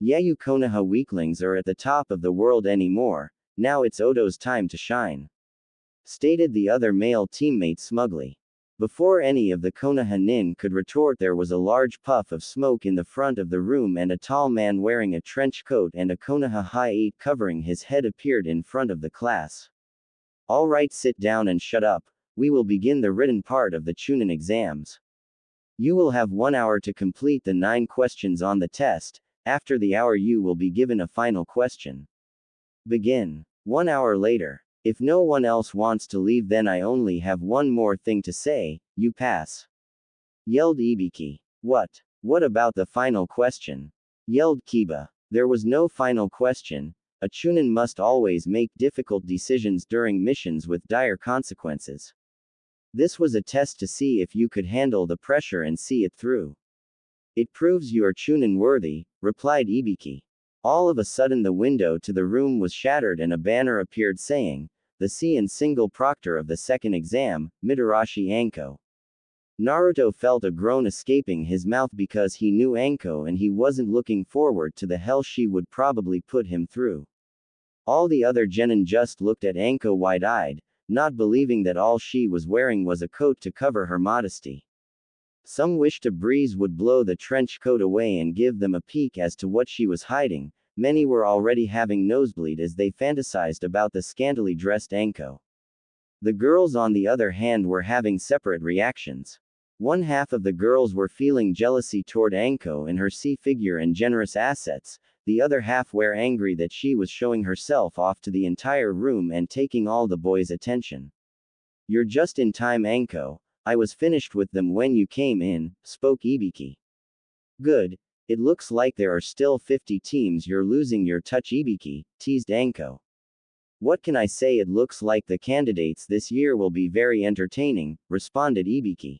Yayu Konoha weaklings are at the top of the world anymore, now it's Oto's time to shine, stated the other male teammate smugly. Before any of the Konoha nin could retort, there was a large puff of smoke in the front of the room and a tall man wearing a trench coat and a Konoha high 8 covering his head appeared in front of the class. All right, sit down and shut up, we will begin the written part of the Chunin exams. You will have 1 hour to complete the 9 questions on the test, after the hour you will be given a final question. Begin. 1 hour later. If no one else wants to leave, then I only have one more thing to say, you pass, yelled Ibiki. What about the final question? Yelled Kiba. There was no final question. A Chunin must always make difficult decisions during missions with dire consequences. This was a test to see if you could handle the pressure and see it through. It proves you are Chunin worthy, replied Ibiki. All of a sudden the window to the room was shattered and a banner appeared saying, the C and single proctor of the second exam, Mitarashi Anko. Naruto felt a groan escaping his mouth because he knew Anko and he wasn't looking forward to the hell she would probably put him through. All the other genin just looked at Anko wide-eyed, not believing that all she was wearing was a coat to cover her modesty. Some wished a breeze would blow the trench coat away and give them a peek as to what she was hiding. Many were already having nosebleed as they fantasized about the scantily dressed Anko. The girls on the other hand were having separate reactions. One half of the girls were feeling jealousy toward Anko and her C figure and generous assets, the other half were angry that she was showing herself off to the entire room and taking all the boys' attention. You're just in time, Anko, I was finished with them when you came in, spoke Ibiki. Good, it looks like there are still 50 teams, you're losing your touch, Ibiki, teased Anko. What can I say, it looks like the candidates this year will be very entertaining, responded Ibiki.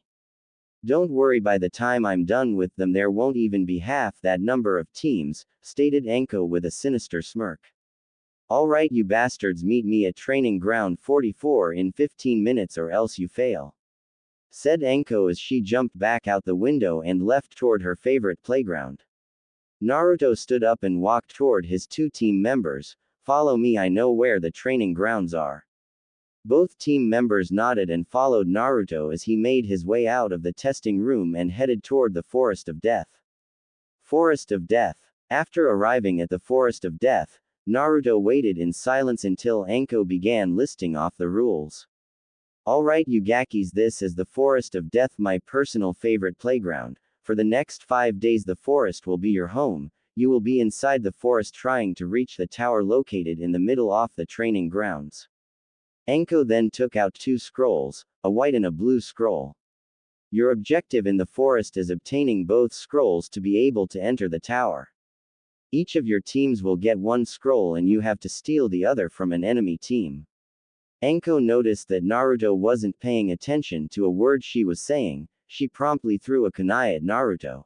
Don't worry, by the time I'm done with them there won't even be half that number of teams, stated Anko with a sinister smirk. Alright you bastards, meet me at training ground 44 in 15 minutes or else you fail, said Anko as she jumped back out the window and left toward her favorite playground. Naruto stood up and walked toward his 2 team members. Follow me, I know where the training grounds are. Both team members nodded and followed Naruto as he made his way out of the testing room and headed toward the Forest of Death. Forest of Death. After arriving at the Forest of Death, Naruto waited in silence until Anko began listing off the rules. Alright you gakis, this is the Forest of Death, my personal favorite playground. For the next 5 days the forest will be your home. You will be inside the forest trying to reach the tower located in the middle off the training grounds. Anko then took out 2 scrolls, a white and a blue scroll. Your objective in the forest is obtaining both scrolls to be able to enter the tower. Each of your teams will get 1 scroll and you have to steal the other from an enemy team. Anko noticed that Naruto wasn't paying attention to a word she was saying. She promptly threw a kunai at Naruto.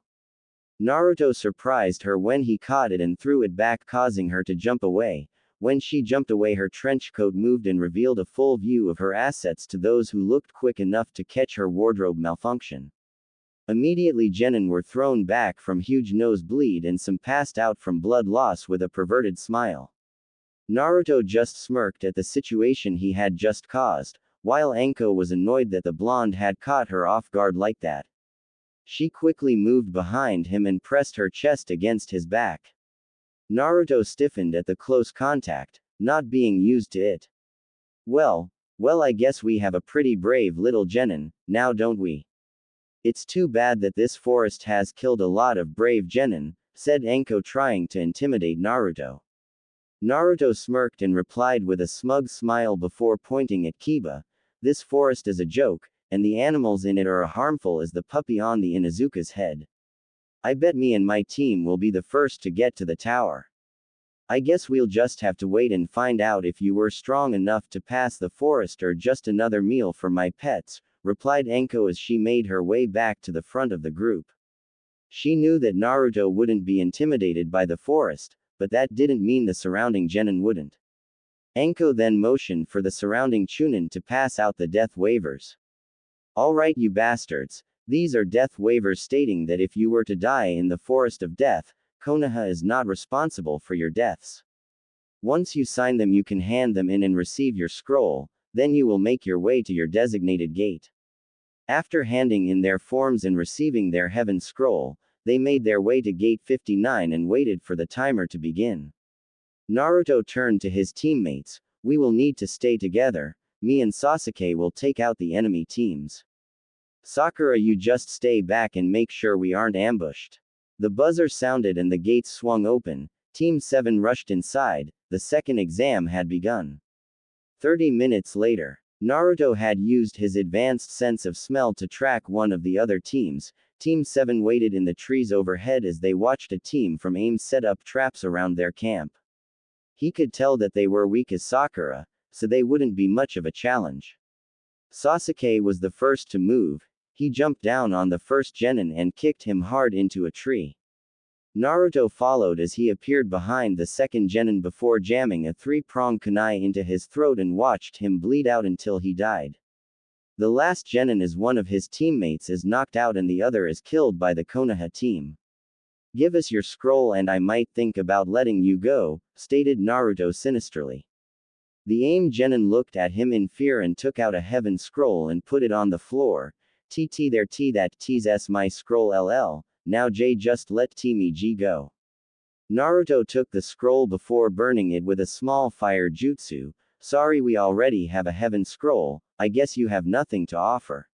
Naruto surprised her when he caught it and threw it back, causing her to jump away. When she jumped away, her trench coat moved and revealed a full view of her assets to those who looked quick enough to catch her wardrobe malfunction. Immediately genin were thrown back from huge nosebleed and some passed out from blood loss with a perverted smile. Naruto just smirked at the situation he had just caused, while Anko was annoyed that the blonde had caught her off guard like that. She quickly moved behind him and pressed her chest against his back. Naruto stiffened at the close contact, not being used to it. Well, I guess we have a pretty brave little genin, now don't we? It's too bad that this forest has killed a lot of brave genin, said Enko trying to intimidate Naruto. Naruto smirked and replied with a smug smile before pointing at Kiba, this forest is a joke, and the animals in it are as harmful as the puppy on the Inuzuka's head. I bet me and my team will be the first to get to the tower. I guess we'll just have to wait and find out if you were strong enough to pass the forest or just another meal for my pets, replied Enko as she made her way back to the front of the group. She knew that Naruto wouldn't be intimidated by the forest, but that didn't mean the surrounding genin wouldn't. Enko then motioned for the surrounding chunin to pass out the death waivers. Alright you bastards, these are death waivers stating that if you were to die in the forest of death, Konoha is not responsible for your deaths. Once you sign them you can hand them in and receive your scroll, then you will make your way to your designated gate. After handing in their forms and receiving their heaven scroll, they made their way to gate 59 and waited for the timer to begin. Naruto turned to his teammates, we will need to stay together, me and Sasuke will take out the enemy teams. Sakura, you just stay back and make sure we aren't ambushed. The buzzer sounded and the gates swung open, Team 7 rushed inside, the second exam had begun. 30 minutes later, Naruto had used his advanced sense of smell to track one of the other teams. Team 7 waited in the trees overhead as they watched a team from AIM set up traps around their camp. He could tell that they were weak as Sakura, so they wouldn't be much of a challenge. Sasuke was the first to move. He jumped down on the first genin and kicked him hard into a tree. Naruto followed as he appeared behind the second genin before jamming a three-pronged kunai into his throat and watched him bleed out until he died. The last genin as one of his teammates is knocked out and the other is killed by the Konoha team. Give us your scroll and I might think about letting you go, stated Naruto sinisterly. The AIM genin looked at him in fear and took out a heaven scroll and put it on the floor. TT there T that T's S my scroll LL, now J just let me G go. Naruto took the scroll before burning it with a small fire jutsu. Sorry, we already have a heaven scroll, I guess you have nothing to offer.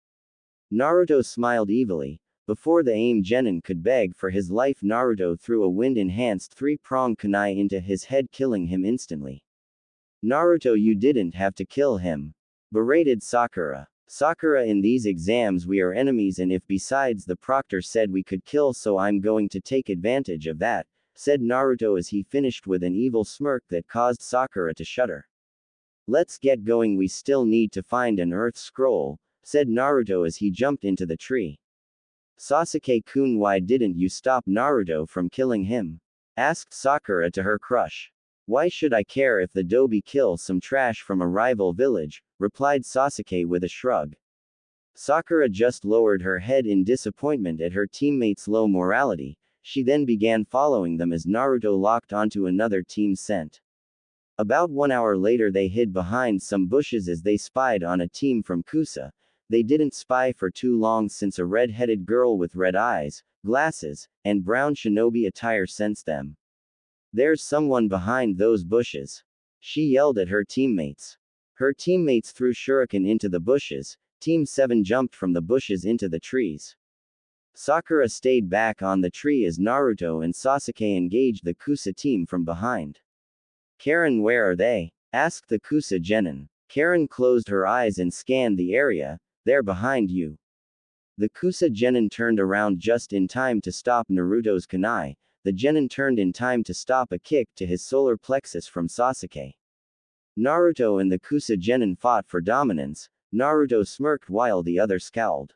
Naruto smiled evilly. Before the AIM genin could beg for his life, Naruto threw a wind-enhanced three-pronged kunai into his head, killing him instantly. Naruto, you didn't have to kill him, berated Sakura. Sakura, in these exams we are enemies and if besides the proctor said we could kill, so I'm going to take advantage of that, said Naruto as he finished with an evil smirk that caused Sakura to shudder. Let's get going, we still need to find an earth scroll, said Naruto as he jumped into the tree. Sasuke-kun, why didn't you stop Naruto from killing him? Asked Sakura to her crush. Why should I care if the Dobi kills some trash from a rival village, replied Sasuke with a shrug. Sakura just lowered her head in disappointment at her teammates' low morality. She then began following them as Naruto locked onto another team's scent. About 1 hour later they hid behind some bushes as they spied on a team from Kusa. They didn't spy for too long since a red-headed girl with red eyes, glasses, and brown shinobi attire sensed them. There's someone behind those bushes, she yelled at her teammates. Her teammates threw shuriken into the bushes. Team 7 jumped from the bushes into the trees. Sakura stayed back on the tree as Naruto and Sasuke engaged the Kusa team from behind. Karen, where are they? Asked the Kusa genin. Karen closed her eyes and scanned the area. They're behind you. The Kusa genin turned around just in time to stop Naruto's kunai. The genin turned in time to stop a kick to his solar plexus from Sasuke. Naruto and the Kusa genin fought for dominance. Naruto smirked while the other scowled.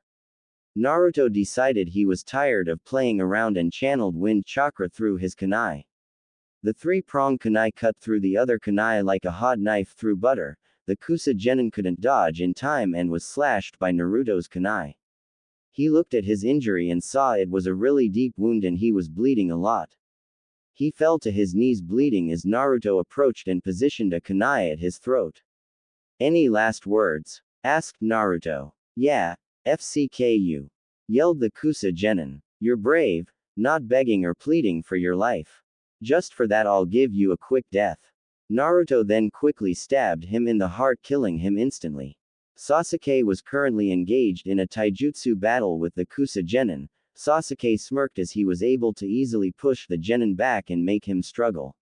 Naruto decided he was tired of playing around and channeled wind chakra through his kunai. The three-pronged kunai cut through the other kunai like a hot knife through butter. The Kusa genin couldn't dodge in time and was slashed by Naruto's kunai. He looked at his injury and saw it was a really deep wound and he was bleeding a lot. He fell to his knees bleeding as Naruto approached and positioned a kunai at his throat. Any last words? Asked Naruto. Yeah, FCKU. Yelled the Kusa genin. You're brave, not begging or pleading for your life. Just for that I'll give you a quick death. Naruto then quickly stabbed him in the heart, killing him instantly. Sasuke was currently engaged in a taijutsu battle with the Kusa genin. Sasuke smirked as he was able to easily push the genin back and make him struggle.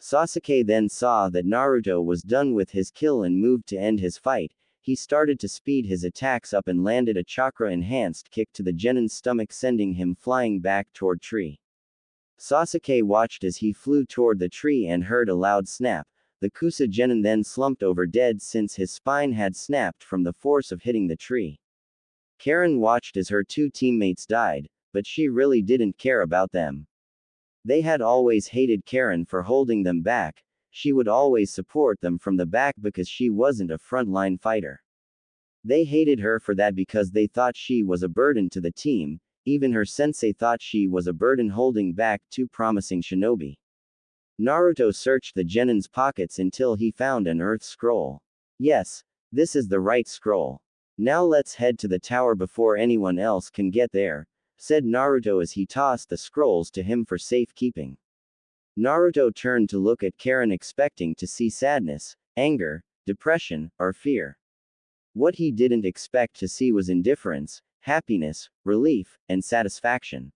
Sasuke then saw that Naruto was done with his kill and moved to end his fight. He started to speed his attacks up and landed a chakra-enhanced kick to the genin's stomach, sending him flying back toward tree. Sasuke watched as he flew toward the tree and heard a loud snap. The Kusa genin then slumped over dead since his spine had snapped from the force of hitting the tree. Karen watched as her two teammates died, but she really didn't care about them. They had always hated Karen for holding them back. She would always support them from the back because she wasn't a frontline fighter. They hated her for that because they thought she was a burden to the team. Even her sensei thought she was a burden holding back two promising shinobi. Naruto searched the genin's pockets until he found an earth scroll. Yes, this is the right scroll. Now let's head to the tower before anyone else can get there, said Naruto as he tossed the scrolls to him for safekeeping. Naruto turned to look at Karen, expecting to see sadness, anger, depression, or fear. What he didn't expect to see was indifference, happiness, relief, and satisfaction.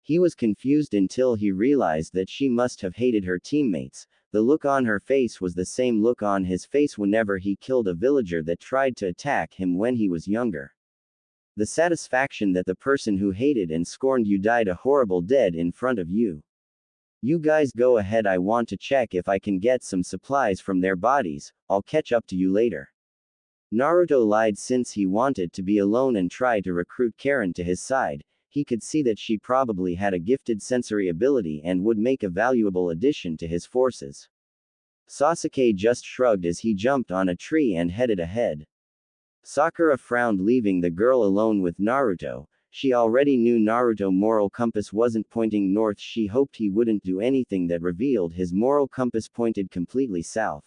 He was confused until he realized that she must have hated her teammates. The look on her face was the same look on his face whenever he killed a villager that tried to attack him when he was younger. The satisfaction that the person who hated and scorned you died a horrible death in front of you. You guys go ahead, I want to check if I can get some supplies from their bodies, I'll catch up to you later. Naruto lied since he wanted to be alone and try to recruit Karen to his side. He could see that she probably had a gifted sensory ability and would make a valuable addition to his forces. Sasuke just shrugged as he jumped on a tree and headed ahead. Sakura frowned, leaving the girl alone with Naruto. She already knew Naruto's moral compass wasn't pointing north. She hoped he wouldn't do anything that revealed his moral compass pointed completely south.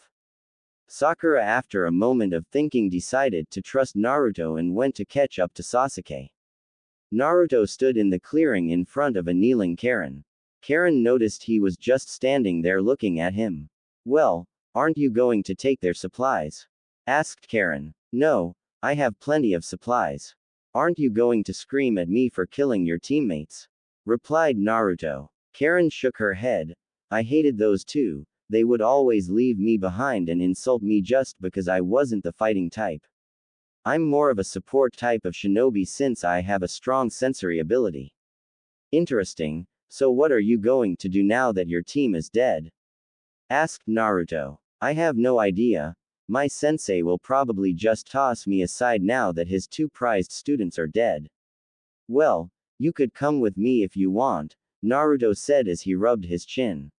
Sakura, after a moment of thinking, decided to trust Naruto and went to catch up to Sasuke. Naruto stood in the clearing in front of a kneeling Karen. Karen noticed he was just standing there looking at him. Well, aren't you going to take their supplies? Asked Karen. No, I have plenty of supplies. Aren't you going to scream at me for killing your teammates? Replied Naruto. Karen shook her head. I hated those two. They would always leave me behind and insult me just because I wasn't the fighting type. I'm more of a support type of shinobi since I have a strong sensory ability. Interesting, so what are you going to do now that your team is dead? Asked Naruto. I have no idea. My sensei will probably just toss me aside now that his two prized students are dead. Well, you could come with me if you want, Naruto said as he rubbed his chin.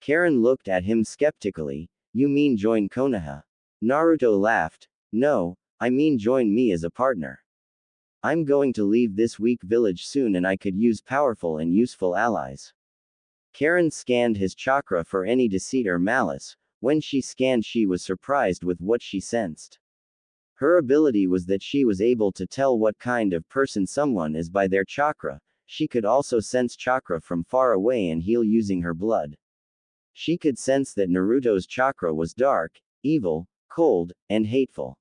Karen looked at him skeptically. You mean join Konoha? Naruto laughed. No, I mean join me as a partner. I'm going to leave this weak village soon and I could use powerful and useful allies. Karen scanned his chakra for any deceit or malice. When she scanned, she was surprised with what she sensed. Her ability was that she was able to tell what kind of person someone is by their chakra. She could also sense chakra from far away and heal using her blood. She could sense that Naruto's chakra was dark, evil, cold, and hateful.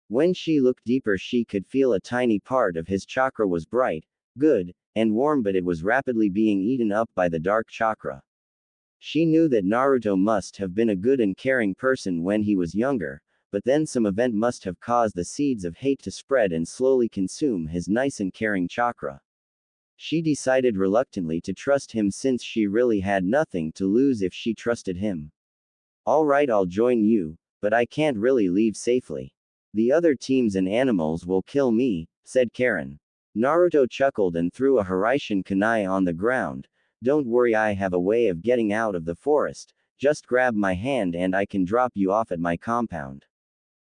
When she looked deeper, she could feel a tiny part of his chakra was bright, good, and warm, but it was rapidly being eaten up by the dark chakra. She knew that Naruto must have been a good and caring person when he was younger, but then some event must have caused the seeds of hate to spread and slowly consume his nice and caring chakra. She decided reluctantly to trust him since she really had nothing to lose if she trusted him. Alright, I'll join you, but I can't really leave safely. The other teams and animals will kill me, said Karen. Naruto chuckled and threw a Hiraishin kunai on the ground. Don't worry, I have a way of getting out of the forest. Just grab my hand and I can drop you off at my compound.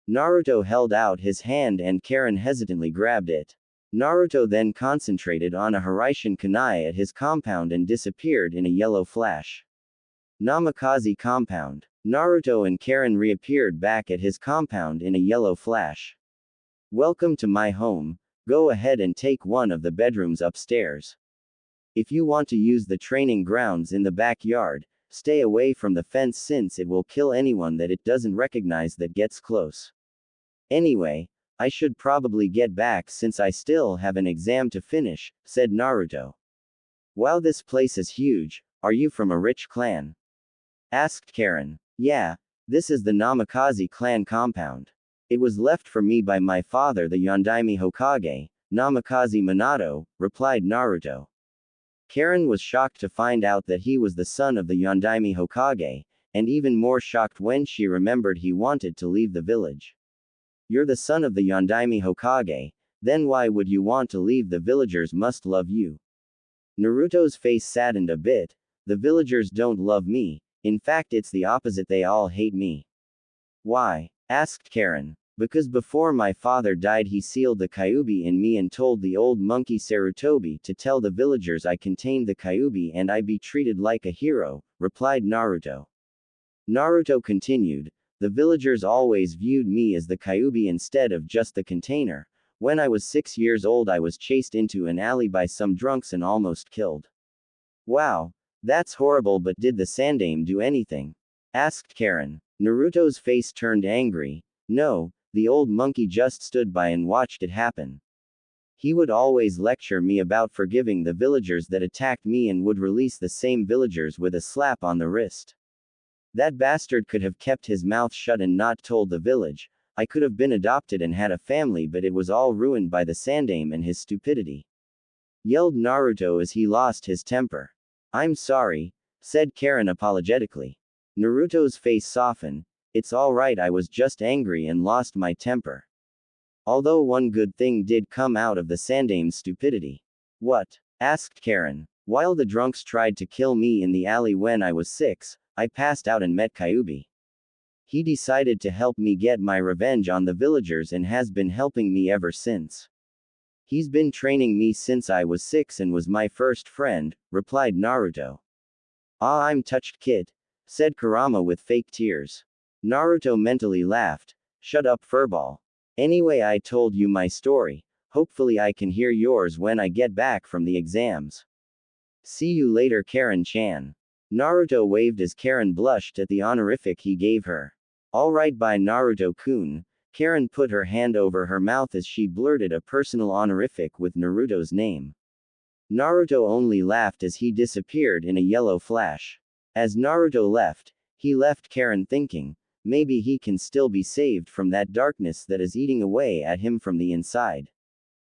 Naruto held out his hand and Karen hesitantly grabbed it. Naruto then concentrated on a Hiraishin kunai at his compound and disappeared in a yellow flash. Namikaze compound. Naruto and Karen reappeared back at his compound in a yellow flash. Welcome to my home. Go ahead and take one of the bedrooms upstairs. If you want to use the training grounds in the backyard, stay away from the fence since it will kill anyone that it doesn't recognize that gets close. Anyway, I should probably get back since I still have an exam to finish, said Naruto. Wow, this place is huge. Are you from a rich clan? Asked Karen. Yeah, this is the Namikaze clan compound. It was left for me by my father, the Yondaime Hokage, Namikaze Minato, replied Naruto. Karen was shocked to find out that he was the son of the Yondaime Hokage, and even more shocked when she remembered he wanted to leave the village. You're the son of the Yondaime Hokage, then why would you want to leave? The villagers must love you. Naruto's face saddened a bit. The villagers don't love me, in fact it's the opposite, they all hate me. Why? Asked Karen. Because before my father died he sealed the Kyuubi in me and told the old monkey Sarutobi to tell the villagers I contained the Kyuubi and I be treated like a hero, replied Naruto. Naruto continued, the villagers always viewed me as the Kyuubi instead of just the container. When I was 6 years old I was chased into an alley by some drunks and almost killed. Wow. That's horrible, but did the Sandaime do anything? Asked Karen. Naruto's face turned angry. No, the old monkey just stood by and watched it happen. He would always lecture me about forgiving the villagers that attacked me and would release the same villagers with a slap on the wrist. That bastard could have kept his mouth shut and not told the village. I could have been adopted and had a family, but it was all ruined by the Sandaime and his stupidity. Yelled Naruto as he lost his temper. I'm sorry, said Karen apologetically. Naruto's face softened. It's alright, I was just angry and lost my temper. Although one good thing did come out of the Sandaime's stupidity. What? Asked Karen. While the drunks tried to kill me in the alley when I was 6, I passed out and met Kyuubi. He decided to help me get my revenge on the villagers and has been helping me ever since. He's been training me since I was 6 and was my first friend, replied Naruto. Ah, I'm touched, kid, said Kurama with fake tears. Naruto mentally laughed. Shut up, furball. Anyway, I told you my story. Hopefully I can hear yours when I get back from the exams. See you later, Karen-chan. Naruto waved as Karen blushed at the honorific he gave her. Alright, bye Naruto-kun. Karen put her hand over her mouth as she blurted a personal honorific with Naruto's name. Naruto only laughed as he disappeared in a yellow flash. As Naruto left, he left Karen thinking, maybe he can still be saved from that darkness that is eating away at him from the inside.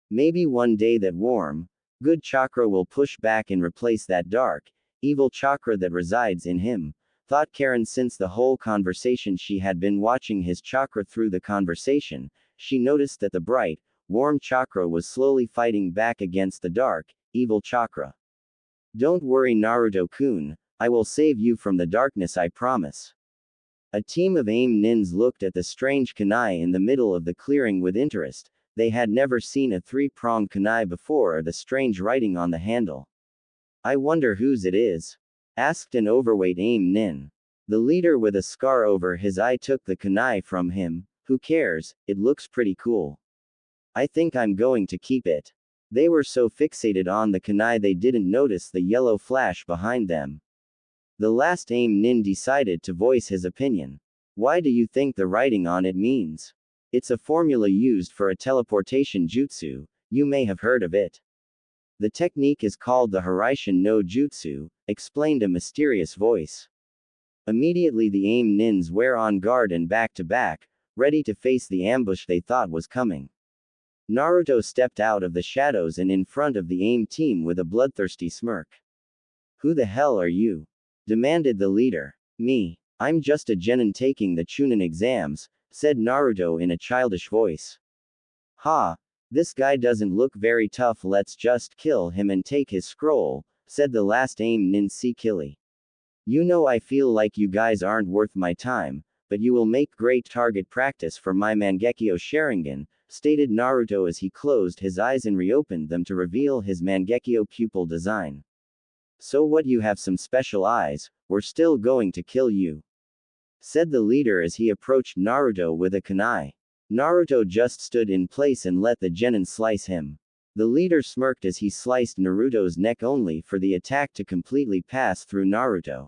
Maybe one day that warm, good chakra will push back and replace that dark, evil chakra that resides in him, thought Karen. Since the whole conversation she had been watching his chakra. Through the conversation, she noticed that the bright, warm chakra was slowly fighting back against the dark, evil chakra. Don't worry Naruto-kun, I will save you from the darkness, I promise. A team of AIM nins looked at the strange kunai in the middle of the clearing with interest. They had never seen a 3-pronged kunai before or the strange writing on the handle. I wonder whose it is? Asked an overweight AIM nin. The leader with a scar over his eye took the kunai from him. Who cares, it looks pretty cool. I think I'm going to keep it. They were so fixated on the kunai they didn't notice the yellow flash behind them. The last AIM nin decided to voice his opinion. Why do you think the writing on it means? It's a formula used for a teleportation jutsu, you may have heard of it. The technique is called the Hiraishin no Jutsu, explained a mysterious voice. Immediately the AIM nins were on guard and back to back, ready to face the ambush they thought was coming. Naruto stepped out of the shadows and in front of the AIM team with a bloodthirsty smirk. Who the hell are you? Demanded the leader. Me. I'm just a genin taking the Chunin exams, said Naruto in a childish voice. Ha! This guy doesn't look very tough, let's just kill him and take his scroll, said the last AIM nin Kili. You know, I feel like you guys aren't worth my time, but you will make great target practice for my Mangekyo Sharingan, stated Naruto as he closed his eyes and reopened them to reveal his Mangekyo pupil design. So what, you have some special eyes? We're still going to kill you, said the leader as he approached Naruto with a kunai. Naruto just stood in place and let the genin slice him. The leader smirked as he sliced Naruto's neck only for the attack to completely pass through Naruto.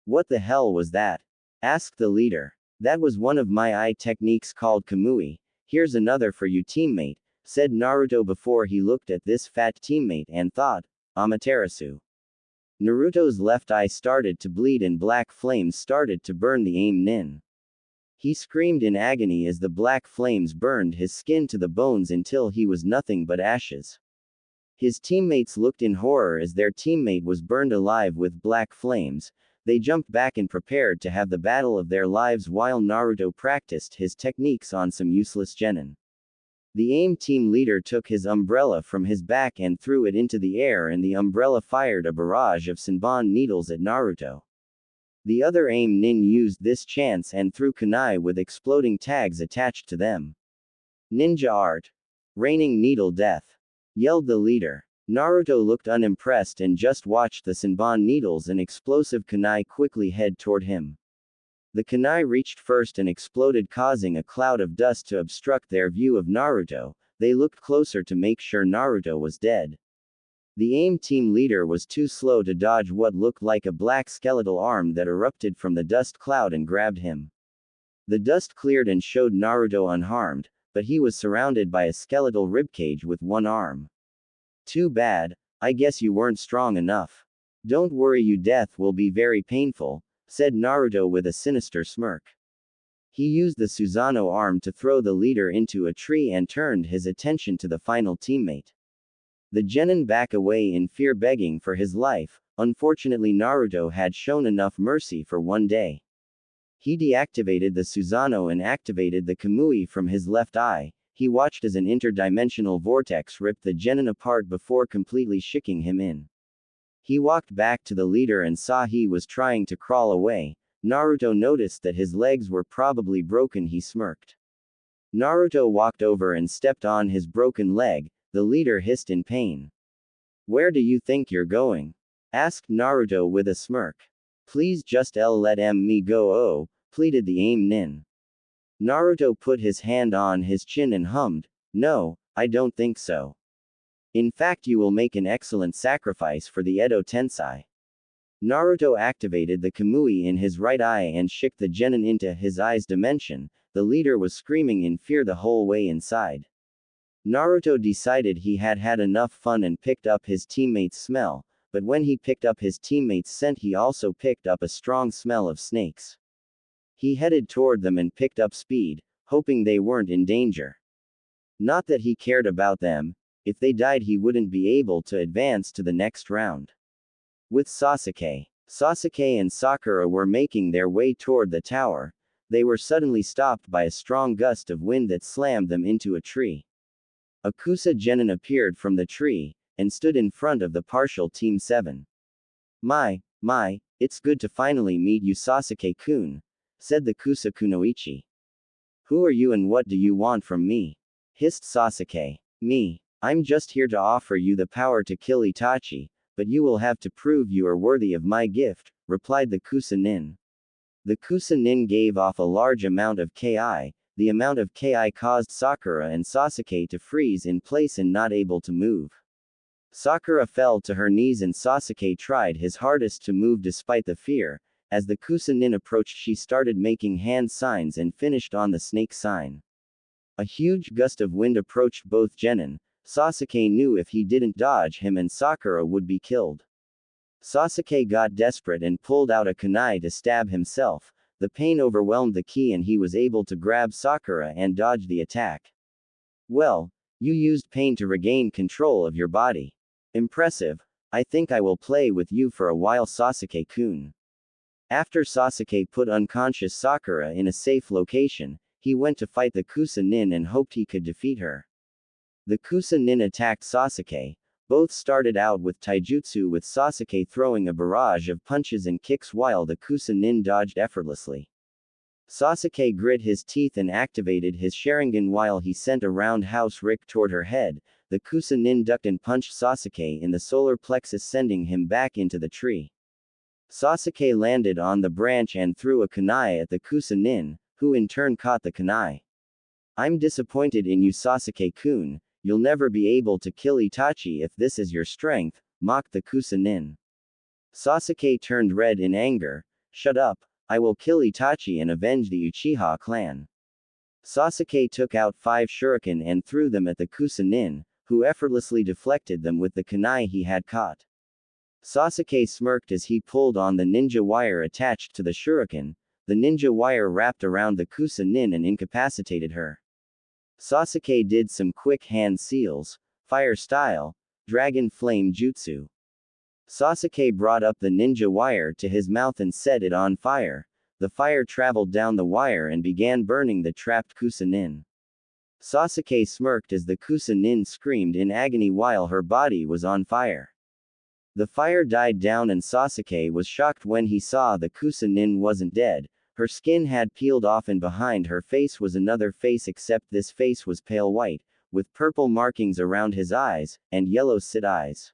What the hell was that? Asked the leader. That was one of my eye techniques called Kamui. Here's another for you, teammate, said Naruto before he looked at this fat teammate and thought, Amaterasu. Naruto's left eye started to bleed and black flames started to burn the aim nin. He screamed in agony as the black flames burned his skin to the bones until he was nothing but ashes. His teammates looked in horror as their teammate was burned alive with black flames. They jumped back and prepared to have the battle of their lives while Naruto practiced his techniques on some useless genin. The AIM team leader took his umbrella from his back and threw it into the air, and the umbrella fired a barrage of Senbon needles at Naruto. The other AIM nin used this chance and threw kunai with exploding tags attached to them. Ninja art. Raining needle death. Yelled the leader. Naruto looked unimpressed and just watched the Senbon needles and explosive kunai quickly head toward him. The kunai reached first and exploded, causing a cloud of dust to obstruct their view of Naruto. They looked closer to make sure Naruto was dead. The AIM team leader was too slow to dodge what looked like a black skeletal arm that erupted from the dust cloud and grabbed him. The dust cleared and showed Naruto unharmed, but he was surrounded by a skeletal ribcage with one arm. Too bad, I guess you weren't strong enough. Don't worry, your death will be very painful, said Naruto with a sinister smirk. He used the Susanoo arm to throw the leader into a tree and turned his attention to the final teammate. The genin back away in fear, begging for his life. Unfortunately, Naruto had shown enough mercy for one day. He deactivated the Susanoo and activated the Kamui from his left eye. He watched as an interdimensional vortex ripped the genin apart before completely shaking him in. He walked back to the leader and saw he was trying to crawl away. Naruto noticed that his legs were probably broken. He smirked. Naruto walked over and stepped on his broken leg. The leader hissed in pain. Where do you think you're going? Asked Naruto with a smirk. Please just let me go, pleaded the AIM nin. Naruto put his hand on his chin and hummed, No, I don't think so. In fact, you will make an excellent sacrifice for the Edo Tensei. Naruto activated the Kamui in his right eye and shook the genin into his eye's dimension. The leader was screaming in fear the whole way inside. Naruto decided he had had enough fun and picked up his teammate's smell, but when he picked up his teammate's scent, he also picked up a strong smell of snakes. He headed toward them and picked up speed, hoping they weren't in danger. Not that he cared about them. If they died, he wouldn't be able to advance to the next round. With Sasuke and Sakura were making their way toward the tower. They were suddenly stopped by a strong gust of wind that slammed them into a tree. A Kusa genin appeared from the tree, and stood in front of the partial Team 7. My, it's good to finally meet you, Sasuke-kun, said the Kusa Kunoichi. Who are you and what do you want from me? Hissed Sasuke. Me. I'm just here to offer you the power to kill Itachi, but you will have to prove you are worthy of my gift, replied the Kusa nin. The Kusa nin gave off a large amount of Ki. The amount of Ki caused Sakura and Sasuke to freeze in place and not able to move. Sakura fell to her knees and Sasuke tried his hardest to move despite the fear. As the Kusa nin approached, she started making hand signs and finished on the snake sign. A huge gust of wind approached both genin. Sasuke knew if he didn't dodge him and Sakura would be killed. Sasuke got desperate and pulled out a kunai to stab himself. The pain overwhelmed the ki and he was able to grab Sakura and dodge the attack. Well, you used pain to regain control of your body. Impressive. I think I will play with you for a while, Sasuke-kun. After Sasuke put unconscious Sakura in a safe location, he went to fight the Kusa nin and hoped he could defeat her. The Kusa nin attacked Sasuke. Both started out with taijutsu, with Sasuke throwing a barrage of punches and kicks while the Kusa nin dodged effortlessly. Sasuke grit his teeth and activated his Sharingan while he sent a roundhouse kick toward her head. The Kusa nin ducked and punched Sasuke in the solar plexus, sending him back into the tree. Sasuke landed on the branch and threw a kunai at the Kusa nin, who in turn caught the kunai. I'm disappointed in you, Sasuke-kun. you'll never be able to kill Itachi if this is your strength, mocked the Kusanin. Sasuke turned red in anger. Shut up, I will kill Itachi and avenge the Uchiha clan. Sasuke took out 5 shuriken and threw them at the Kusanin, who effortlessly deflected them with the kunai he had caught. Sasuke smirked as he pulled on the ninja wire attached to the shuriken. The ninja wire wrapped around the Kusanin and incapacitated her. Sasuke did some quick hand seals, fire style, dragon flame jutsu. Sasuke brought up the ninja wire to his mouth and set it on fire. The fire traveled down the wire and began burning the trapped Kusanin. Sasuke smirked as the Kusanin screamed in agony while her body was on fire. The fire died down and Sasuke was shocked when he saw the Kusanin wasn't dead. Her skin had peeled off and behind her face was another face, except this face was pale white, with purple markings around his eyes, and yellow slit eyes.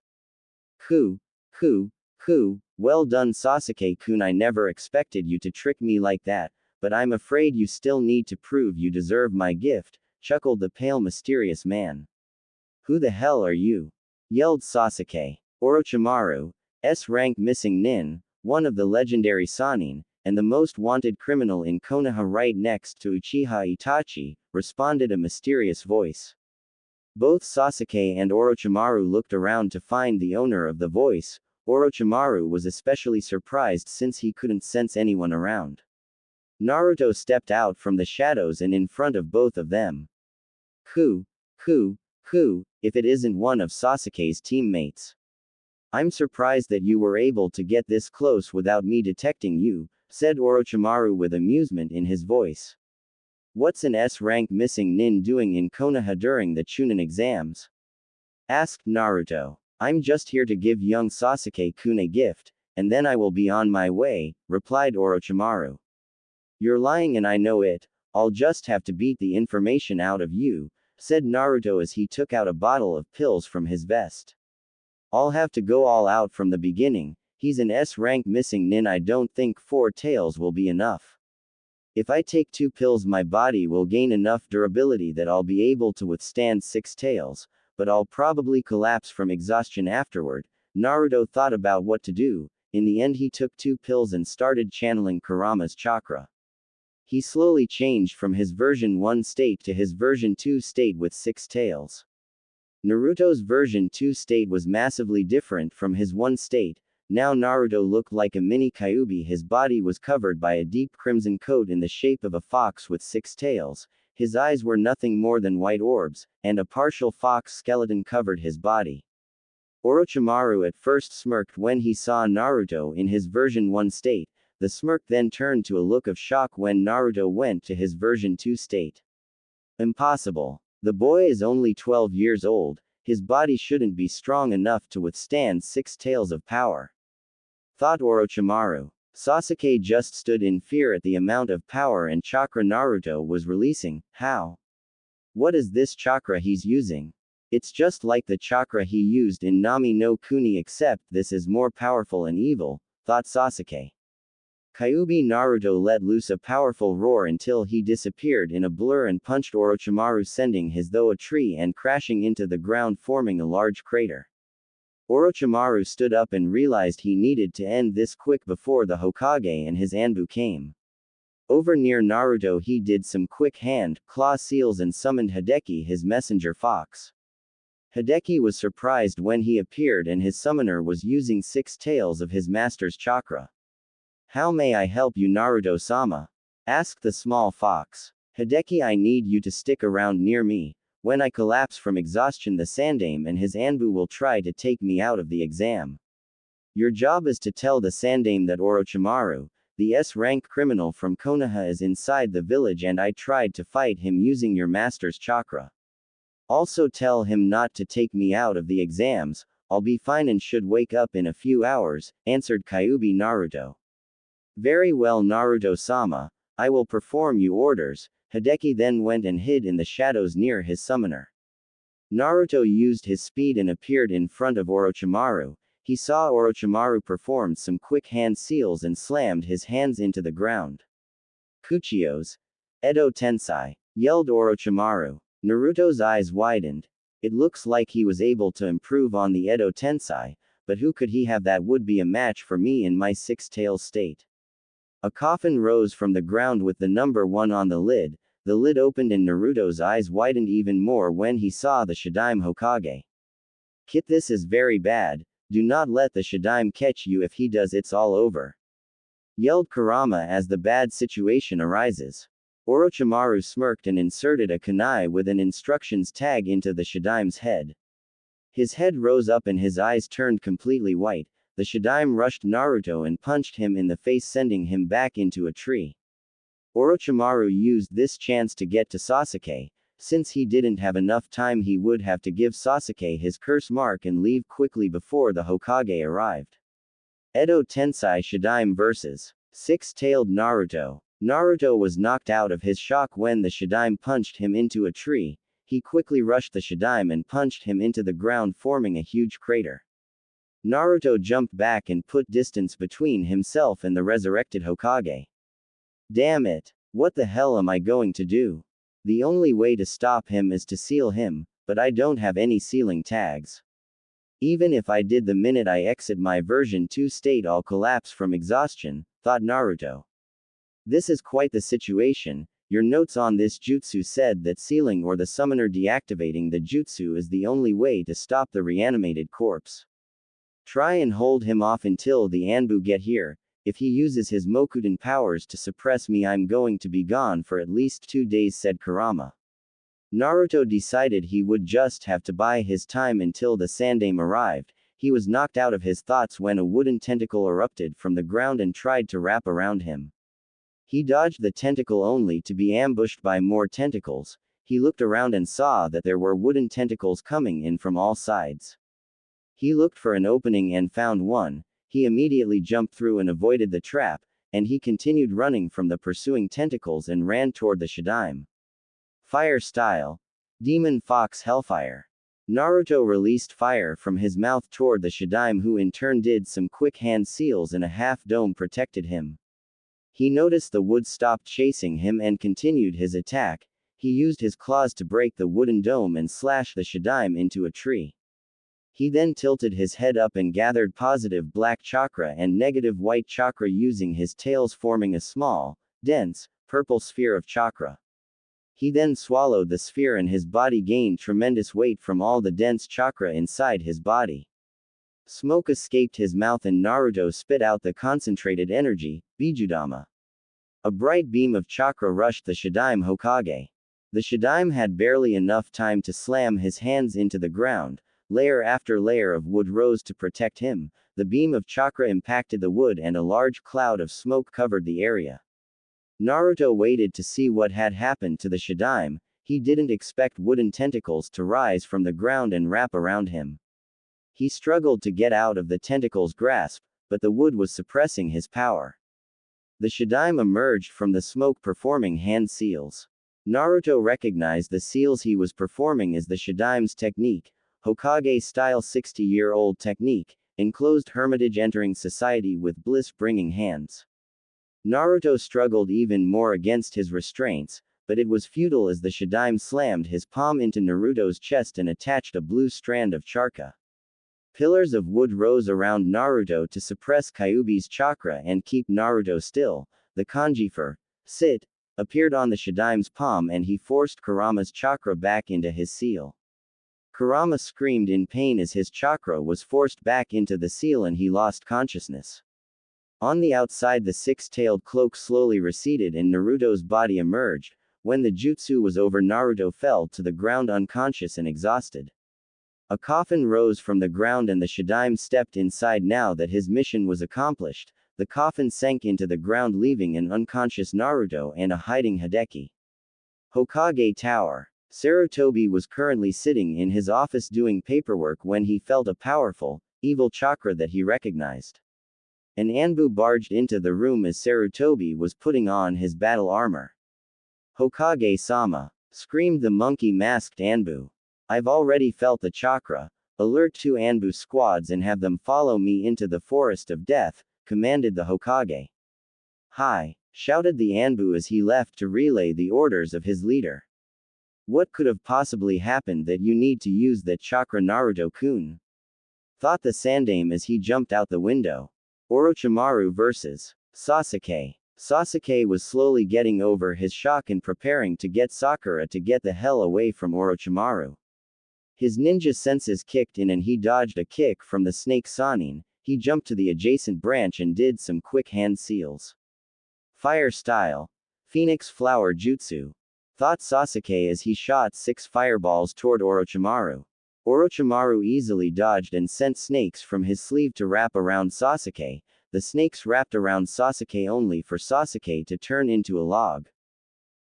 Well done Sasuke-kun, I never expected you to trick me like that, but I'm afraid you still need to prove you deserve my gift, chuckled the pale mysterious man. Who the hell are you? Yelled Sasuke. Orochimaru, S-rank missing nin, one of the legendary Sannin, and the most wanted criminal in Konoha right next to Uchiha Itachi, responded a mysterious voice. Both Sasuke and Orochimaru looked around to find the owner of the voice. Orochimaru was especially surprised since he couldn't sense anyone around. Naruto stepped out from the shadows and in front of both of them. Who, if it isn't one of Sasuke's teammates? I'm surprised that you were able to get this close without me detecting you, said Orochimaru with amusement in his voice. What's an S-rank missing nin doing in Konoha during the Chunin exams? Asked Naruto. I'm just here to give young Sasuke-kun a gift, and then I will be on my way, replied Orochimaru. You're lying and I know it, I'll just have to beat the information out of you, said Naruto as he took out a bottle of pills from his vest. I'll have to go all out from the beginning. He's an S-rank missing nin. I don't think 4 tails will be enough. If I take 2 pills my body will gain enough durability that I'll be able to withstand 6 tails, but I'll probably collapse from exhaustion afterward. Naruto thought about what to do. In the end he took 2 pills and started channeling Kurama's chakra. He slowly changed from his version 1 state to his version 2 state with 6 tails. Naruto's version 2 state was massively different from his 1 state. Now Naruto looked like a mini Kyuubi. His body was covered by a deep crimson coat in the shape of a fox with 6 tails. His eyes were nothing more than white orbs, and a partial fox skeleton covered his body. Orochimaru at first smirked when he saw Naruto in his version 1 state. The smirk then turned to a look of shock when Naruto went to his version 2 state. Impossible. The boy is only 12 years old, his body shouldn't be strong enough to withstand 6 tails of power. Thought Orochimaru. Sasuke just stood in fear at the amount of power and chakra Naruto was releasing. How? What is this chakra he's using? It's just like the chakra he used in Nami no Kuni, except this is more powerful and evil, thought Sasuke. Kyuubi Naruto let loose a powerful roar until he disappeared in a blur and punched Orochimaru, sending his through a tree and crashing into the ground, forming a large crater. Orochimaru stood up and realized he needed to end this quick before the Hokage and his Anbu came. Over near Naruto he did some quick hand, claw seals and summoned Hideki, his messenger fox. Hideki was surprised when he appeared and his summoner was using 6 tails of his master's chakra. How may I help you Naruto-sama? Asked the small fox. Hideki, I need you to stick around near me. When I collapse from exhaustion the Sandaime and his Anbu will try to take me out of the exam. Your job is to tell the Sandaime that Orochimaru, the S-rank criminal from Konoha, is inside the village and I tried to fight him using your master's chakra. Also tell him not to take me out of the exams. I'll be fine and should wake up in a few hours, answered Kyuubi Naruto. Very well Naruto-sama, I will perform your orders. Hideki then went and hid in the shadows near his summoner. Naruto used his speed and appeared in front of Orochimaru. He saw Orochimaru perform some quick hand seals and slammed his hands into the ground. Kuchios! Edo Tensai! Yelled Orochimaru. Naruto's eyes widened. It looks like he was able to improve on the Edo Tensei, but who could he have that would be a match for me in my six-tail state? A coffin rose from the ground with the number 1 on the lid. The lid opened and Naruto's eyes widened even more when he saw the Shadaime Hokage. Kit, this is very bad. Do not let the Shadaime catch you. If he does, it's all over, yelled Kurama as the bad situation arises. Orochimaru smirked and inserted a kunai with an instructions tag into the Shadaime's head. His head rose up and his eyes turned completely white. The Shadaime rushed Naruto and punched him in the face, sending him back into a tree. Orochimaru used this chance to get to Sasuke. Since he didn't have enough time, he would have to give Sasuke his curse mark and leave quickly before the Hokage arrived. Edo Tensei Shadaime vs. Six-Tailed Naruto. Naruto was knocked out of his shock when the Shadaime punched him into a tree. He quickly rushed the Shadaime and punched him into the ground, forming a huge crater. Naruto jumped back and put distance between himself and the resurrected Hokage. Damn it! What the hell am I going to do? The only way to stop him is to seal him, but I don't have any sealing tags. Even if I did, the minute I exit my version 2 state, I'll collapse from exhaustion, thought Naruto. This is quite the situation. Your notes on this jutsu said that sealing or the summoner deactivating the jutsu is the only way to stop the reanimated corpse. Try and hold him off until the Anbu get here. If he uses his Mokuden powers to suppress me, I'm going to be gone for at least 2 days, said Kurama. Naruto decided he would just have to buy his time until the Sandaime arrived. He was knocked out of his thoughts when a wooden tentacle erupted from the ground and tried to wrap around him. He dodged the tentacle only to be ambushed by more tentacles. He looked around and saw that there were wooden tentacles coming in from all sides. He looked for an opening and found one. He immediately jumped through and avoided the trap, and he continued running from the pursuing tentacles and ran toward the Shadaime. Fire style. Demon Fox Hellfire. Naruto released fire from his mouth toward the Shadaime, who in turn did some quick hand seals and a half-dome protected him. He noticed the wood stopped chasing him and continued his attack. He used his claws to break the wooden dome and slash the Shadaime into a tree. He then tilted his head up and gathered positive black chakra and negative white chakra using his tails, forming a small, dense, purple sphere of chakra. He then swallowed the sphere and his body gained tremendous weight from all the dense chakra inside his body. Smoke escaped his mouth and Naruto spit out the concentrated energy, Bijudama. A bright beam of chakra rushed the Shadaime Hokage. The Shadaime had barely enough time to slam his hands into the ground. Layer after layer of wood rose to protect him. The beam of chakra impacted the wood and a large cloud of smoke covered the area. Naruto waited to see what had happened to the Shadaime. He didn't expect wooden tentacles to rise from the ground and wrap around him. He struggled to get out of the tentacles' grasp, but the wood was suppressing his power. The Shadaime emerged from the smoke performing hand seals. Naruto recognized the seals he was performing as the Shadaime's technique, Hokage-style 60-year-old technique, enclosed hermitage entering society with bliss-bringing hands. Naruto struggled even more against his restraints, but it was futile as the Shadaime slammed his palm into Naruto's chest and attached a blue strand of chakra. Pillars of wood rose around Naruto to suppress Kyuubi's chakra and keep Naruto still. The kanji for sit appeared on the Shadaime's palm and he forced Kurama's chakra back into his seal. Kurama screamed in pain as his chakra was forced back into the seal and he lost consciousness. On the outside, the six-tailed cloak slowly receded and Naruto's body emerged. When the jutsu was over, Naruto fell to the ground unconscious and exhausted. A coffin rose from the ground and the Shadaime stepped inside. Now that his mission was accomplished, the coffin sank into the ground, leaving an unconscious Naruto and a hiding Hideki. Hokage Tower. Sarutobi was currently sitting in his office doing paperwork when he felt a powerful, evil chakra that he recognized. An Anbu barged into the room as Sarutobi was putting on his battle armor. Hokage-sama, screamed the monkey-masked Anbu. I've already felt the chakra. Alert 2 Anbu squads and have them follow me into the forest of death, commanded the Hokage. Hi, shouted the Anbu as he left to relay the orders of his leader. What could have possibly happened that you need to use that chakra, Naruto-kun? Thought the Sandaime as he jumped out the window. Orochimaru vs. Sasuke. Sasuke was slowly getting over his shock and preparing to get Sakura to get the hell away from Orochimaru. His ninja senses kicked in and he dodged a kick from the snake Sannin. He jumped to the adjacent branch and did some quick hand seals. Fire style. Phoenix flower jutsu. Thought Sasuke as he shot 6 fireballs toward Orochimaru. Orochimaru easily dodged and sent snakes from his sleeve to wrap around Sasuke. The snakes wrapped around Sasuke only for Sasuke to turn into a log.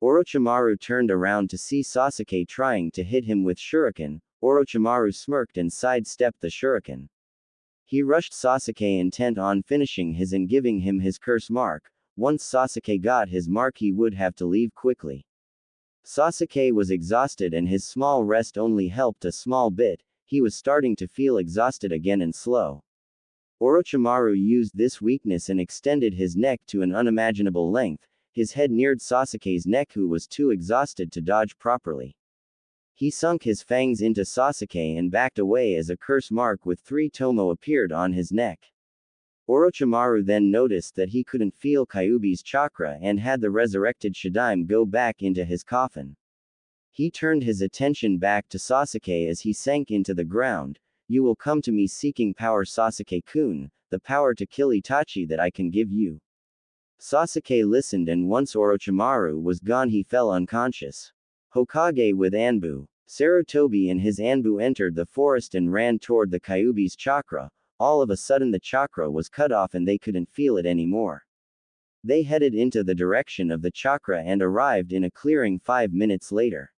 Orochimaru turned around to see Sasuke trying to hit him with shuriken. Orochimaru smirked and sidestepped the shuriken. He rushed Sasuke intent on finishing his and giving him his curse mark. Once Sasuke got his mark he would have to leave quickly. Sasuke was exhausted and his small rest only helped a small bit. He was starting to feel exhausted again and slow. Orochimaru used this weakness and extended his neck to an unimaginable length. His head neared Sasuke's neck who was too exhausted to dodge properly. He sunk his fangs into Sasuke and backed away as a curse mark with 3 tomo appeared on his neck. Orochimaru then noticed that he couldn't feel Kyuubi's chakra and had the resurrected Shadaime go back into his coffin. He turned his attention back to Sasuke as he sank into the ground. You will come to me seeking power, Sasuke-kun, the power to kill Itachi that I can give you. Sasuke listened and once Orochimaru was gone he fell unconscious. Hokage with Anbu. Sarutobi and his Anbu entered the forest and ran toward the Kyuubi's chakra. All of a sudden the chakra was cut off and they couldn't feel it anymore. They headed into the direction of the chakra and arrived in a clearing 5 minutes later.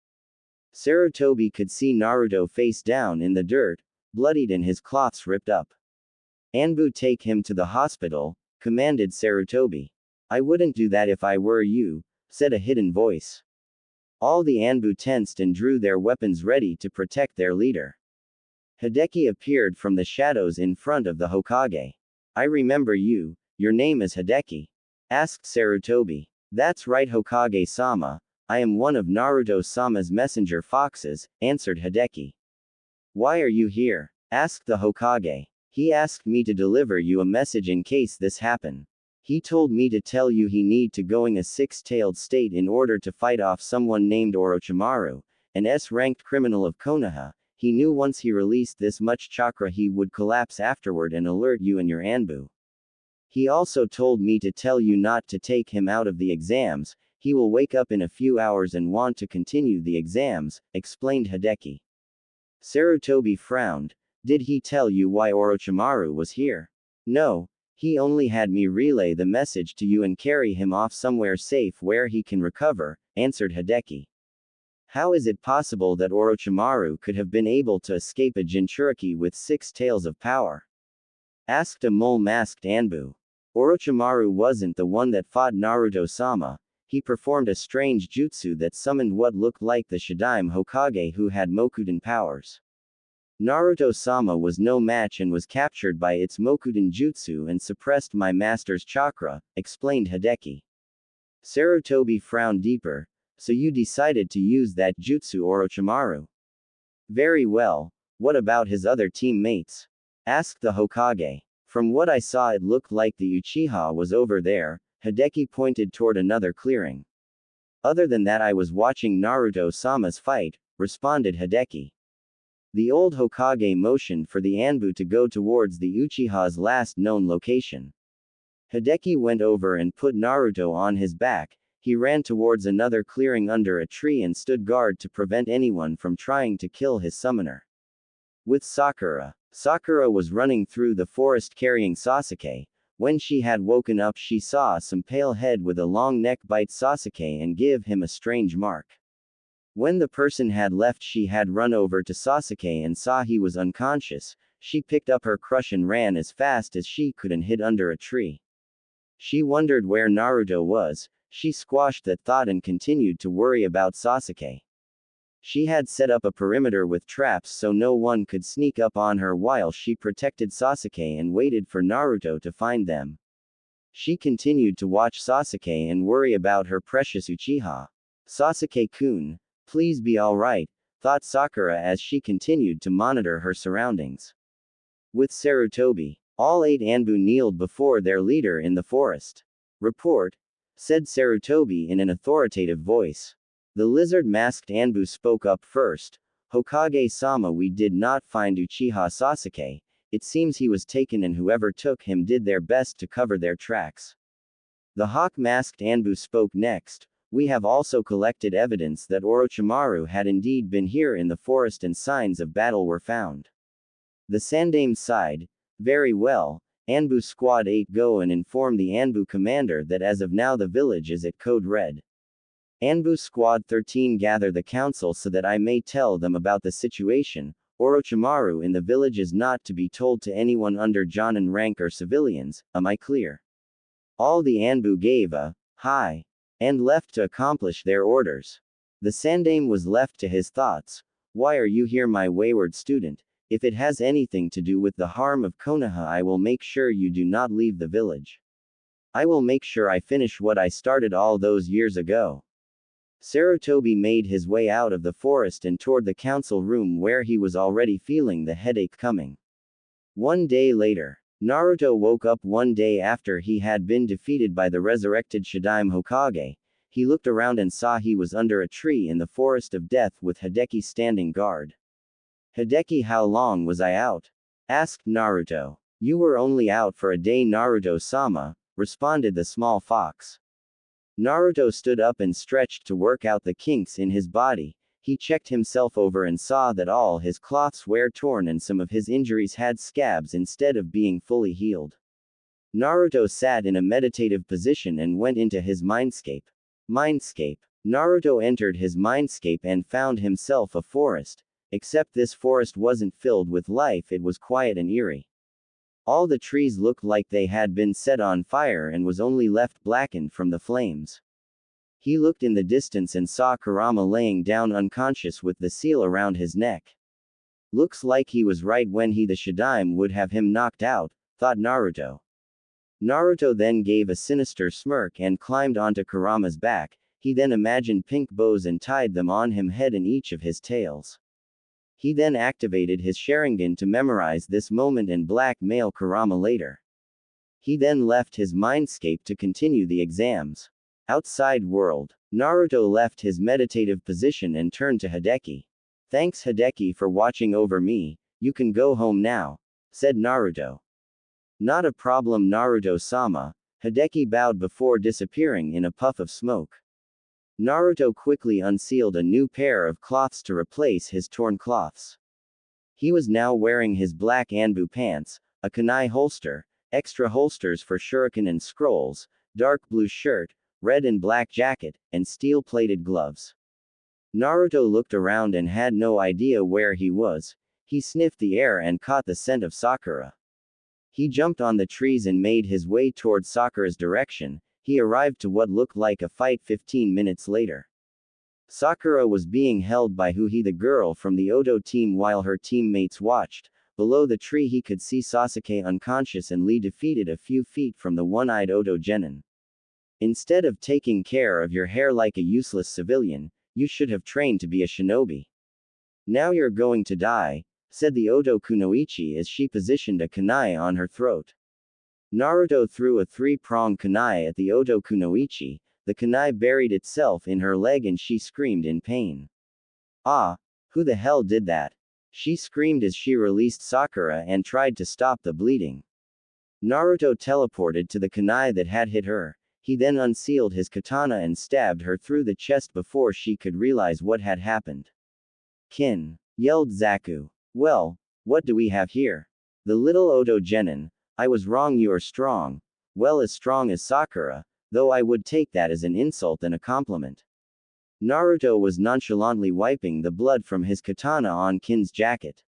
Sarutobi could see Naruto face down in the dirt, bloodied and his cloths ripped up. Anbu, take him to the hospital, commanded Sarutobi. I wouldn't do that if I were you, said a hidden voice. All the Anbu tensed and drew their weapons ready to protect their leader. Hideki appeared from the shadows in front of the Hokage. I remember you, your name is Hideki? Asked Sarutobi. That's right, Hokage-sama, I am one of Naruto-sama's messenger foxes, answered Hideki. Why are you here? Asked the Hokage. He asked me to deliver you a message in case this happen. He told me to tell you he need to going a 6-tailed state in order to fight off someone named Orochimaru, an S-ranked criminal of Konoha. He knew once he released this much chakra he would collapse afterward and alert you and your Anbu. He also told me to tell you not to take him out of the exams, he will wake up in a few hours and want to continue the exams, explained Hideki. Sarutobi frowned. Did he tell you why Orochimaru was here? No, he only had me relay the message to you and carry him off somewhere safe where he can recover, answered Hideki. How is it possible that Orochimaru could have been able to escape a Jinchuriki with 6 tails of power? Asked a mole-masked Anbu. Orochimaru wasn't the one that fought Naruto-sama. He performed a strange jutsu that summoned what looked like the Shadaime Hokage who had Mokuden powers. Naruto-sama was no match and was captured by its Mokuden jutsu and suppressed my master's chakra, explained Hideki. Sarutobi frowned deeper. So you decided to use that jutsu, Orochimaru? Very well, what about his other teammates? Asked the Hokage. From what I saw it looked like the Uchiha was over there. Hideki pointed toward another clearing. Other than that I was watching Naruto-sama's fight, responded Hideki. The old Hokage motioned for the Anbu to go towards the Uchiha's last known location. Hideki went over and put Naruto on his back. He ran towards another clearing under a tree and stood guard to prevent anyone from trying to kill his summoner. With Sakura. Sakura was running through the forest carrying Sasuke. When she had woken up she saw some pale head with a long neck bite Sasuke and give him a strange mark. When the person had left she had run over to Sasuke and saw he was unconscious. She picked up her crush and ran as fast as she could and hid under a tree. She wondered where Naruto was. She squashed that thought and continued to worry about Sasuke. She had set up a perimeter with traps so no one could sneak up on her while she protected Sasuke and waited for Naruto to find them. She continued to watch Sasuke and worry about her precious Uchiha. Sasuke-kun, Please be alright, thought Sakura as she continued to monitor her surroundings. With Sarutobi, all 8 Anbu kneeled before their leader in the forest. Report, said Sarutobi in an authoritative voice. The lizard-masked Anbu spoke up first. Hokage-sama, we did not find Uchiha Sasuke. It seems he was taken and whoever took him did their best to cover their tracks. The hawk-masked Anbu spoke next. We have also collected evidence that Orochimaru had indeed been here in the forest and signs of battle were found. The Sandame sighed. Very well. Anbu Squad 8, go and inform the Anbu commander that as of now the village is at Code Red. Anbu Squad 13, gather the council so that I may tell them about the situation. Orochimaru in the village is not to be told to anyone under Jonin rank or civilians, am I clear? All the Anbu gave a hi and left to accomplish their orders. The Sandame was left to his thoughts. Why are you here, my wayward student? If it has anything to do with the harm of Konoha, I will make sure you do not leave the village. I will make sure I finish what I started all those years ago. Sarutobi made his way out of the forest and toward the council room where he was already feeling the headache coming. One day later, Naruto woke up one day after he had been defeated by the resurrected Shadaime Hokage. He looked around and saw he was under a tree in the forest of death with Hideki standing guard. Hideki, how long was I out? Asked Naruto. You were only out for a day, Naruto-sama, responded the small fox. Naruto stood up and stretched to work out the kinks in his body. He checked himself over and saw that all his cloths were torn and some of his injuries had scabs instead of being fully healed. Naruto sat in a meditative position and went into his mindscape. Naruto entered his mindscape and found himself a forest. Except this forest wasn't filled with life, it was quiet and eerie. All the trees looked like they had been set on fire and was only left blackened from the flames. He looked in the distance and saw Kurama laying down unconscious with the seal around his neck. Looks like he was right when the Shadaime would have him knocked out, thought Naruto. Naruto then gave a sinister smirk and climbed onto Kurama's back. He then imagined pink bows and tied them on him, head and each of his tails. He then activated his Sharingan to memorize this moment and blackmail Kurama later. He then left his mindscape to continue the exams. Outside world, Naruto left his meditative position and turned to Hideki. Thanks Hideki for watching over me, you can go home now, said Naruto. Not a problem Naruto-sama, Hideki bowed before disappearing in a puff of smoke. Naruto quickly unsealed a new pair of cloths to replace his torn cloths. He was now wearing his black Anbu pants, a kunai holster, extra holsters for shuriken and scrolls, dark blue shirt, red and black jacket, and steel-plated gloves. Naruto looked around and had no idea where he was. He sniffed the air and caught the scent of Sakura. He jumped on the trees and made his way toward Sakura's direction. He arrived to what looked like a fight 15 minutes later. Sakura was being held by Huhi, the girl from the Oto team, while her teammates watched. Below the tree he could see Sasuke unconscious and Lee defeated a few feet from the one-eyed Oto genin. Instead of taking care of your hair like a useless civilian, you should have trained to be a shinobi. Now you're going to die, said the Oto Kunoichi as she positioned a kunai on her throat. Naruto threw a 3-pronged kunai at the Oto Kunoichi. The kunai buried itself in her leg and she screamed in pain. Ah, who the hell did that? She screamed as she released Sakura and tried to stop the bleeding. Naruto teleported to the kunai that had hit her. He then unsealed his katana and stabbed her through the chest before she could realize what had happened. Kin! Yelled Zaku. Well, what do we have here? The little Oto genin. I was wrong, you are strong. Well, as strong as Sakura, though I would take that as an insult and a compliment. Naruto was nonchalantly wiping the blood from his katana on Kin's jacket.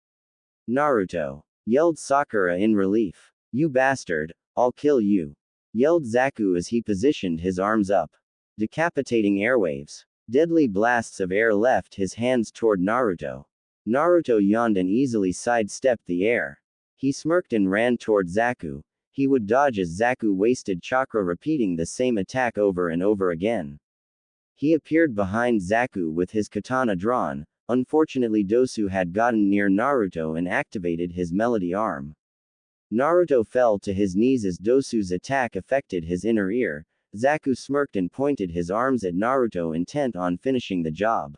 Naruto! Yelled Sakura in relief. You bastard, I'll kill you! Yelled Zaku as he positioned his arms up. Decapitating airwaves. Deadly blasts of air left his hands toward Naruto. Naruto yawned and easily sidestepped the air. He smirked and ran toward Zaku. He would dodge as Zaku wasted chakra repeating the same attack over and over again. He appeared behind Zaku with his katana drawn. Unfortunately, Dosu had gotten near Naruto and activated his melody arm. Naruto fell to his knees as Dosu's attack affected his inner ear. Zaku smirked and pointed his arms at Naruto, intent on finishing the job.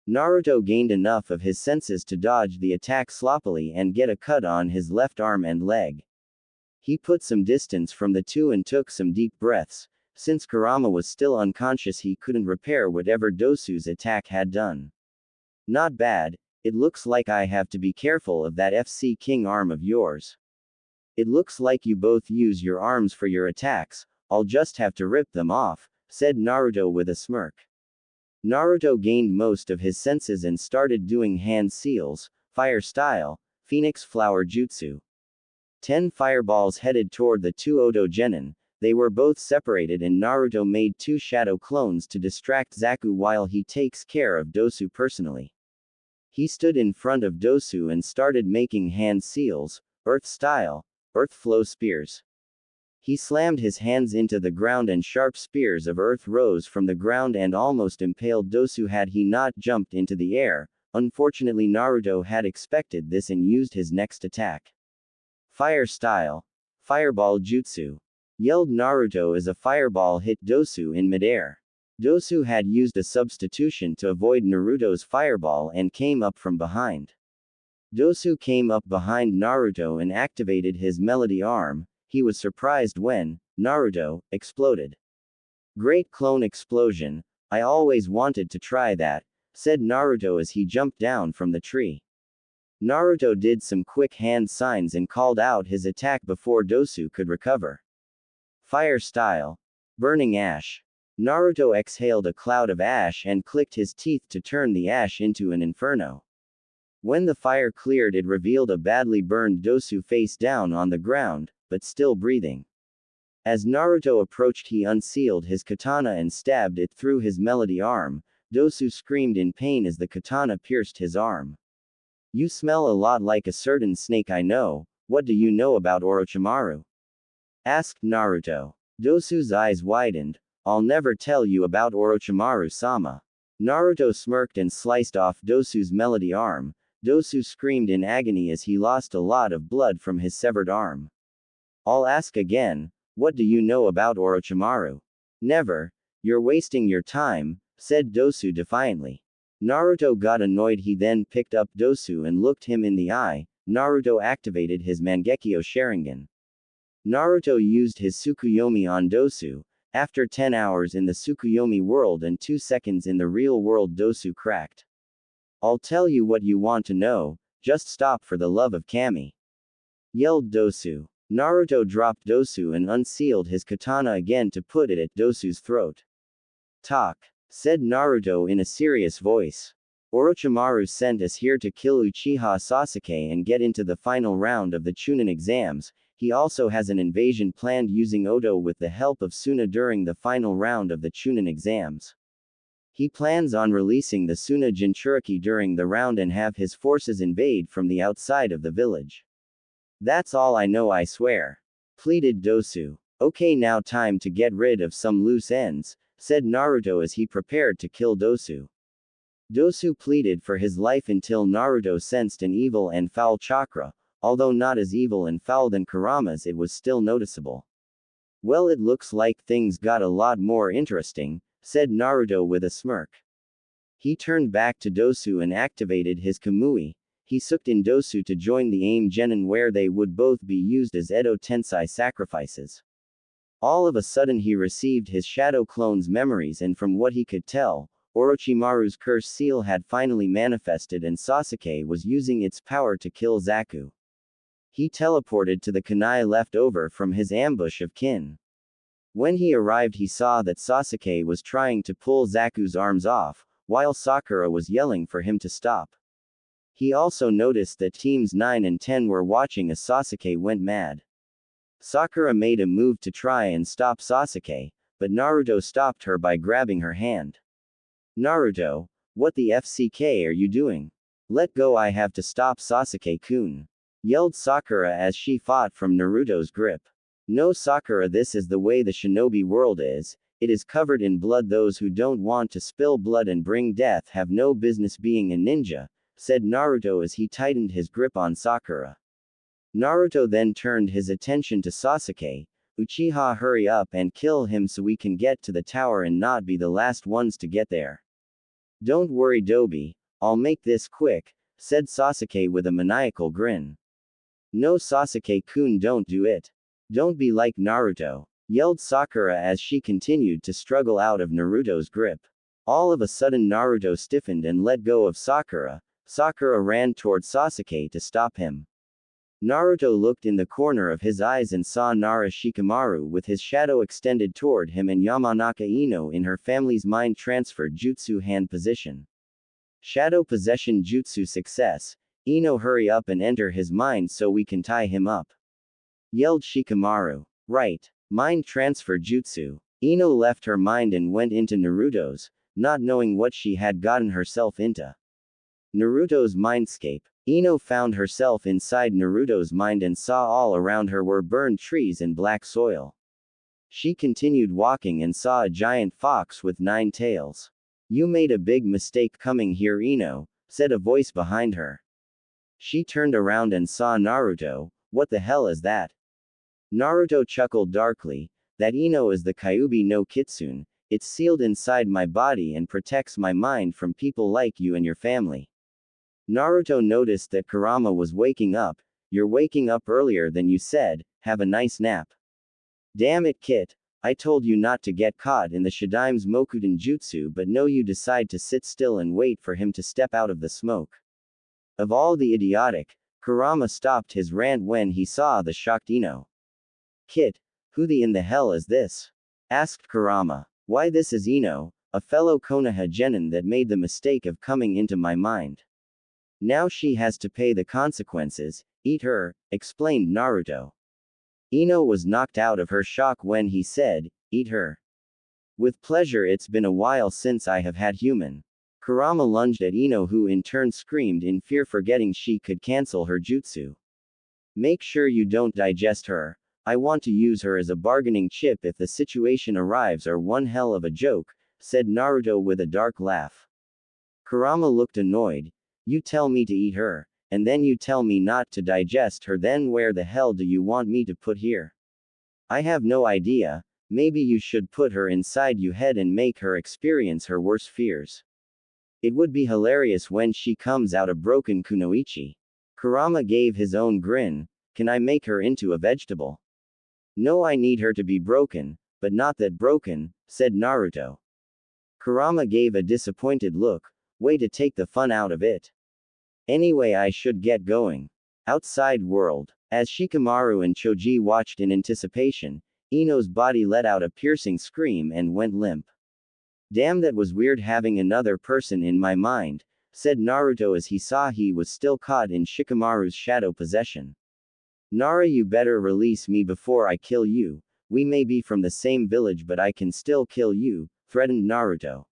Naruto gained enough of his senses to dodge the attack sloppily and get a cut on his left arm and leg. He put some distance from the two and took some deep breaths. Since Kurama was still unconscious, he couldn't repair whatever Dosu's attack had done. Not bad. It looks like I have to be careful of that FC King arm of yours. It looks like you both use your arms for your attacks. I'll just have to rip them off, said Naruto with a smirk. Naruto gained most of his senses and started doing hand seals, fire style, phoenix flower jutsu. 10 fireballs headed toward the two Oto Genin. They were both separated and Naruto made 2 shadow clones to distract Zaku while he takes care of Dosu personally. He stood in front of Dosu and started making hand seals, earth style, earth flow spears. He slammed his hands into the ground and sharp spears of earth rose from the ground and almost impaled Dosu had he not jumped into the air. Unfortunately, Naruto had expected this and used his next attack. Fire style. Fireball jutsu. Yelled Naruto as a fireball hit Dosu in midair. Dosu had used a substitution to avoid Naruto's fireball and came up from behind. Dosu came up behind Naruto and activated his melody arm. He was surprised when Naruto exploded. Great clone explosion. I always wanted to try that, said Naruto as he jumped down from the tree. Naruto did some quick hand signs and called out his attack before Dosu could recover. Fire style. Burning ash. Naruto exhaled a cloud of ash and clicked his teeth to turn the ash into an inferno. When the fire cleared, it revealed a badly burned Dosu face down on the ground, but still breathing. As Naruto approached, he unsealed his katana and stabbed it through his melody arm. Dosu screamed in pain as the katana pierced his arm. You smell a lot like a certain snake I know. What do you know about Orochimaru? Asked Naruto. Dosu's eyes widened. I'll never tell you about Orochimaru-sama. Naruto smirked and sliced off Dosu's melody arm. Dosu screamed in agony as he lost a lot of blood from his severed arm. I'll ask again, what do you know about Orochimaru? Never. You're wasting your time, said Dosu defiantly. Naruto got annoyed. He then picked up Dosu and looked him in the eye. Naruto activated his Mangekyo Sharingan. Naruto used his Tsukuyomi on Dosu. After 10 hours in the Tsukuyomi world and 2 seconds in the real world, Dosu cracked. I'll tell you what you want to know, just stop for the love of Kami. Yelled Dosu. Naruto dropped Dosu and unsealed his katana again to put it at Dosu's throat. Talk, said Naruto in a serious voice. Orochimaru sent us here to kill Uchiha Sasuke and get into the final round of the Chunin exams. He also has an invasion planned using Oto with the help of Suna during the final round of the Chunin exams. He plans on releasing the Suna Jinchuriki during the round and have his forces invade from the outside of the village. That's all I know, I swear. Pleaded Dosu. Okay, now time to get rid of some loose ends, said Naruto as he prepared to kill Dosu. Dosu pleaded for his life until Naruto sensed an evil and foul chakra. Although not as evil and foul than Kurama's, it was still noticeable. Well, it looks like things got a lot more interesting, said Naruto with a smirk. He turned back to Dosu and activated his Kamui. He sucked in Dosu to join the Aim Genin, where they would both be used as Edo Tensei sacrifices. All of a sudden he received his shadow clone's memories, and from what he could tell, Orochimaru's curse seal had finally manifested and Sasuke was using its power to kill Zaku. He teleported to the kunai left over from his ambush of kin. When he arrived, he saw that Sasuke was trying to pull Zaku's arms off, while Sakura was yelling for him to stop. He also noticed that teams 9 and 10 were watching as Sasuke went mad. Sakura made a move to try and stop Sasuke, but Naruto stopped her by grabbing her hand. Naruto, what the FCK are you doing? Let go, I have to stop Sasuke-kun. Yelled Sakura as she fought from Naruto's grip. No Sakura, this is the way the shinobi world is. It is covered in blood. Those who don't want to spill blood and bring death have no business being a ninja, said Naruto as he tightened his grip on Sakura. Naruto then turned his attention to Sasuke. Uchiha, hurry up and kill him so we can get to the tower and not be the last ones to get there. Don't worry, Dobi, I'll make this quick, said Sasuke with a maniacal grin. No, Sasuke-kun, don't do it. Don't be like Naruto, yelled Sakura as she continued to struggle out of Naruto's grip. All of a sudden Naruto stiffened and let go of Sakura. Sakura ran toward Sasuke to stop him. Naruto looked in the corner of his eyes and saw Nara Shikamaru with his shadow extended toward him and Yamanaka Ino in her family's mind transfer jutsu hand position. Shadow possession jutsu success. Ino, hurry up and enter his mind so we can tie him up, yelled Shikamaru. Right. Mind transfer jutsu. Ino left her mind and went into Naruto's, not knowing what she had gotten herself into. Naruto's mindscape. Ino found herself inside Naruto's mind and saw all around her were burned trees and black soil. She continued walking and saw a giant fox with 9 tails. You made a big mistake coming here, Ino, said a voice behind her. She turned around and saw Naruto. What the hell is that? Naruto chuckled darkly. That Ino is the Kyuubi no Kitsune. It's sealed inside my body and protects my mind from people like you and your family. Naruto noticed that Kurama was waking up. You're waking up earlier than you said, have a nice nap. Damn it, Kit. I told you not to get caught in the Shadaime's Mokuden Jutsu, but no, you decide to sit still and wait for him to step out of the smoke. Of all the idiotic, Kurama stopped his rant when he saw the shocked Ino. Kit, who in the hell is this? Asked Kurama. Why, this is Ino, a fellow Konoha genin that made the mistake of coming into my mind. Now she has to pay the consequences, eat her, explained Naruto. Ino was knocked out of her shock when he said, eat her. With pleasure, it's been a while since I have had human. Kurama lunged at Ino, who in turn screamed in fear, forgetting she could cancel her jutsu. Make sure you don't digest her. I want to use her as a bargaining chip if the situation arrives, or one hell of a joke, said Naruto with a dark laugh. Kurama looked annoyed. You tell me to eat her, and then you tell me not to digest her, then where the hell do you want me to put here? I have no idea. Maybe you should put her inside your head and make her experience her worst fears. It would be hilarious when she comes out a broken kunoichi. Kurama gave his own grin. Can I make her into a vegetable? No, I need her to be broken, but not that broken, said Naruto. Kurama gave a disappointed look. Way to take the fun out of it. Anyway, I should get going. Outside world. As Shikamaru and Choji watched in anticipation, Ino's body let out a piercing scream and went limp. Damn, that was weird having another person in my mind, said Naruto as he saw he was still caught in Shikamaru's shadow possession. Nara, you better release me before I kill you. We may be from the same village, but I can still kill you, threatened Naruto.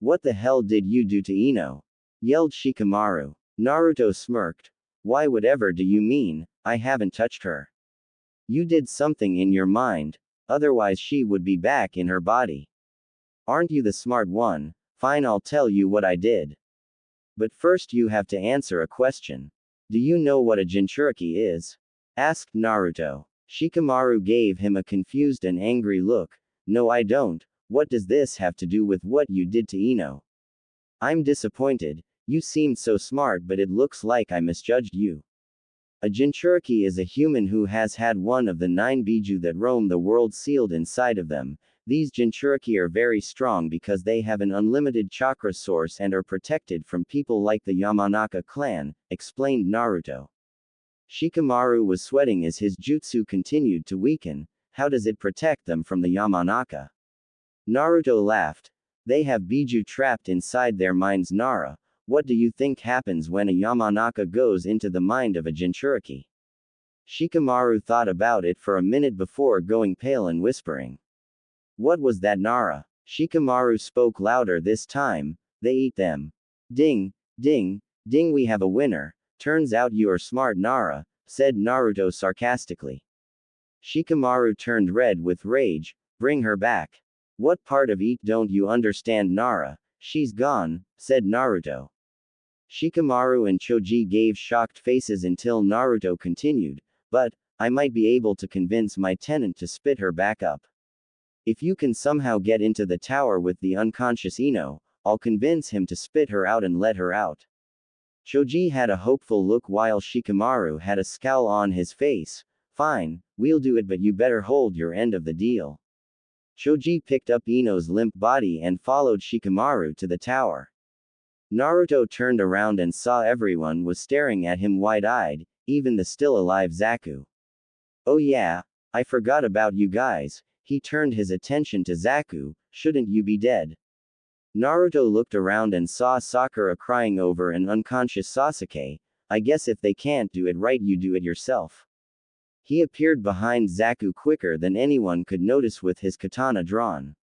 What the hell did you do to Ino? Yelled Shikamaru. Naruto smirked. Why, whatever do you mean? I haven't touched her. You did something in your mind, otherwise she would be back in her body. Aren't you the smart one? Fine, I'll tell you what I did. But first you have to answer a question. Do you know what a Jinchuriki is? Asked Naruto. Shikamaru gave him a confused and angry look. No, I don't. What does this have to do with what you did to Ino? I'm disappointed. You seemed so smart, but it looks like I misjudged you. A Jinchuriki is a human who has had one of the 9 Biju that roam the world sealed inside of them. These Jinchuriki are very strong because they have an unlimited chakra source and are protected from people like the Yamanaka clan, explained Naruto. Shikamaru was sweating as his jutsu continued to weaken. How does it protect them from the Yamanaka? Naruto laughed. They have Biju trapped inside their minds. Nara, what do you think happens when a Yamanaka goes into the mind of a Jinchuriki? Shikamaru thought about it for a minute before going pale and whispering. What was that, Nara? Shikamaru spoke louder this time. They eat them. Ding, ding, ding, we have a winner. Turns out you are smart, Nara, said Naruto sarcastically. Shikamaru turned red with rage. Bring her back. What part of it don't you understand, Nara? She's gone, said Naruto. Shikamaru and Choji gave shocked faces until Naruto continued, but, I might be able to convince my tenant to spit her back up. If you can somehow get into the tower with the unconscious Ino, I'll convince him to spit her out and let her out. Choji had a hopeful look while Shikamaru had a scowl on his face. Fine, we'll do it, but you better hold your end of the deal. Choji picked up Ino's limp body and followed Shikamaru to the tower. Naruto turned around and saw everyone was staring at him wide-eyed, even the still-alive Zaku. Oh yeah, I forgot about you guys. He turned his attention to Zaku. Shouldn't you be dead? Naruto looked around and saw Sakura crying over an unconscious Sasuke. I guess if they can't do it right, you do it yourself. He appeared behind Zaku quicker than anyone could notice with his katana drawn.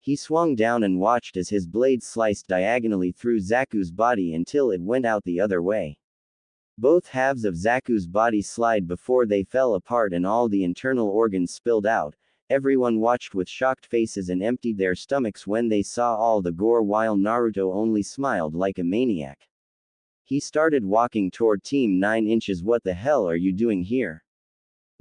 He swung down and watched as his blade sliced diagonally through Zaku's body until it went out the other way. Both halves of Zaku's body slid before they fell apart and all the internal organs spilled out. Everyone watched with shocked faces and emptied their stomachs when they saw all the gore while Naruto only smiled like a maniac. He started walking toward Team 9 Inches. What the hell are you doing here?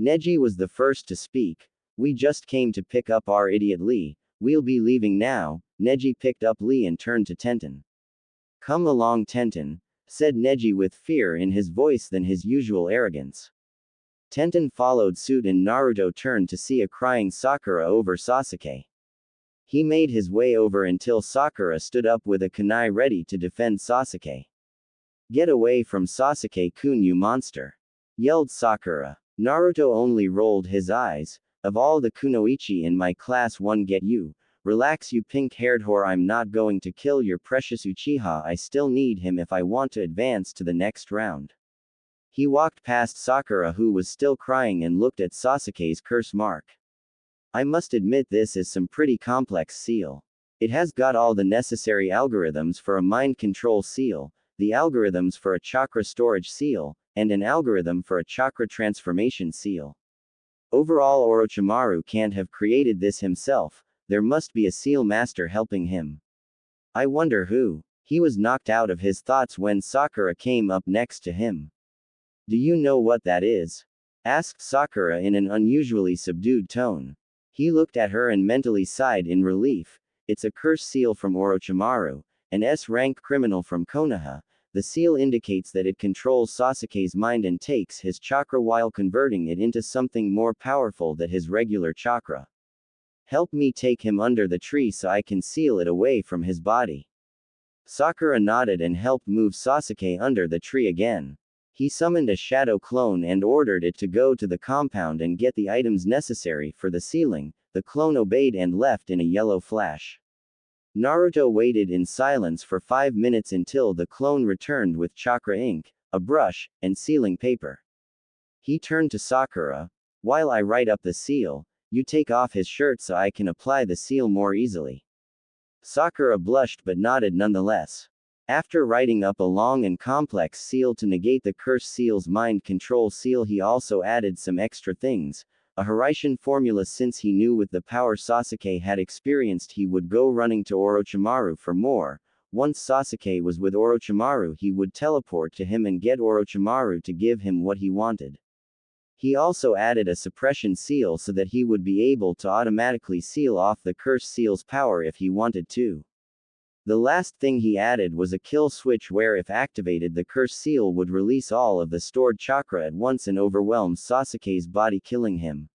Neji was the first to speak. We just came to pick up our idiot Lee. We'll be leaving now. Neji picked up Lee and turned to Tenten. Come along, Tenten, said Neji with fear in his voice than his usual arrogance. Tenten followed suit and Naruto turned to see a crying Sakura over Sasuke. He made his way over until Sakura stood up with a kunai ready to defend Sasuke. Get away from Sasuke-kun, you monster! Yelled Sakura. Naruto only rolled his eyes. Of all the kunoichi in my class, one get you. Relax, you pink-haired whore. I'm not going to kill your precious Uchiha. I still need him if I want to advance to the next round. He walked past Sakura, who was still crying, and looked at Sasuke's curse mark. I must admit, this is some pretty complex seal. It has got all the necessary algorithms for a mind control seal, the algorithms for a chakra storage seal, and an algorithm for a chakra transformation seal. Overall, Orochimaru can't have created this himself. There must be a seal master helping him. I wonder who. He was knocked out of his thoughts when Sakura came up next to him. Do you know what that is? Asked Sakura in an unusually subdued tone. He looked at her and mentally sighed in relief. It's a curse seal from Orochimaru, an S-rank criminal from Konoha. The seal indicates that it controls Sasuke's mind and takes his chakra while converting it into something more powerful than his regular chakra. Help me take him under the tree so I can seal it away from his body. Sakura nodded and helped move Sasuke under the tree again. He summoned a shadow clone and ordered it to go to the compound and get the items necessary for the sealing. The clone obeyed and left in a yellow flash. Naruto waited in silence for 5 minutes until the clone returned with chakra ink, a brush, and sealing paper. He turned to Sakura. While I write up the seal, you take off his shirt so I can apply the seal more easily. Sakura blushed but nodded nonetheless. After writing up a long and complex seal to negate the curse seal's mind control seal, he also added some extra things. A Hiraishin formula, since he knew with the power Sasuke had experienced he would go running to Orochimaru for more. Once Sasuke was with Orochimaru, he would teleport to him and get Orochimaru to give him what he wanted. He also added a suppression seal so that he would be able to automatically seal off the curse seal's power if he wanted to. The last thing he added was a kill switch where if activated the curse seal would release all of the stored chakra at once and overwhelm Sasuke's body, killing him.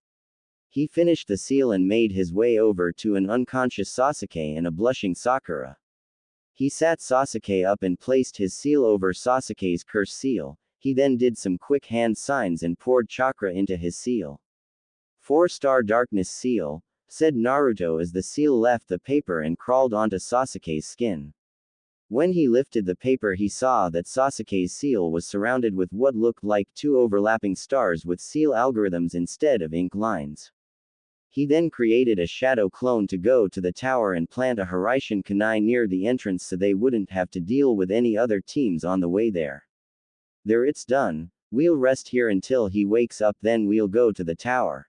He finished the seal and made his way over to an unconscious Sasuke and a blushing Sakura. He sat Sasuke up and placed his seal over Sasuke's curse seal. He then did some quick hand signs and poured chakra into his seal. 4-star darkness seal, said Naruto as the seal left the paper and crawled onto Sasuke's skin. When he lifted the paper, he saw that Sasuke's seal was surrounded with what looked like 2 overlapping stars with seal algorithms instead of ink lines. He then created a shadow clone to go to the tower and plant a Hiraishin kunai near the entrance so they wouldn't have to deal with any other teams on the way there. There, it's done. We'll rest here until he wakes up, then we'll go to the tower.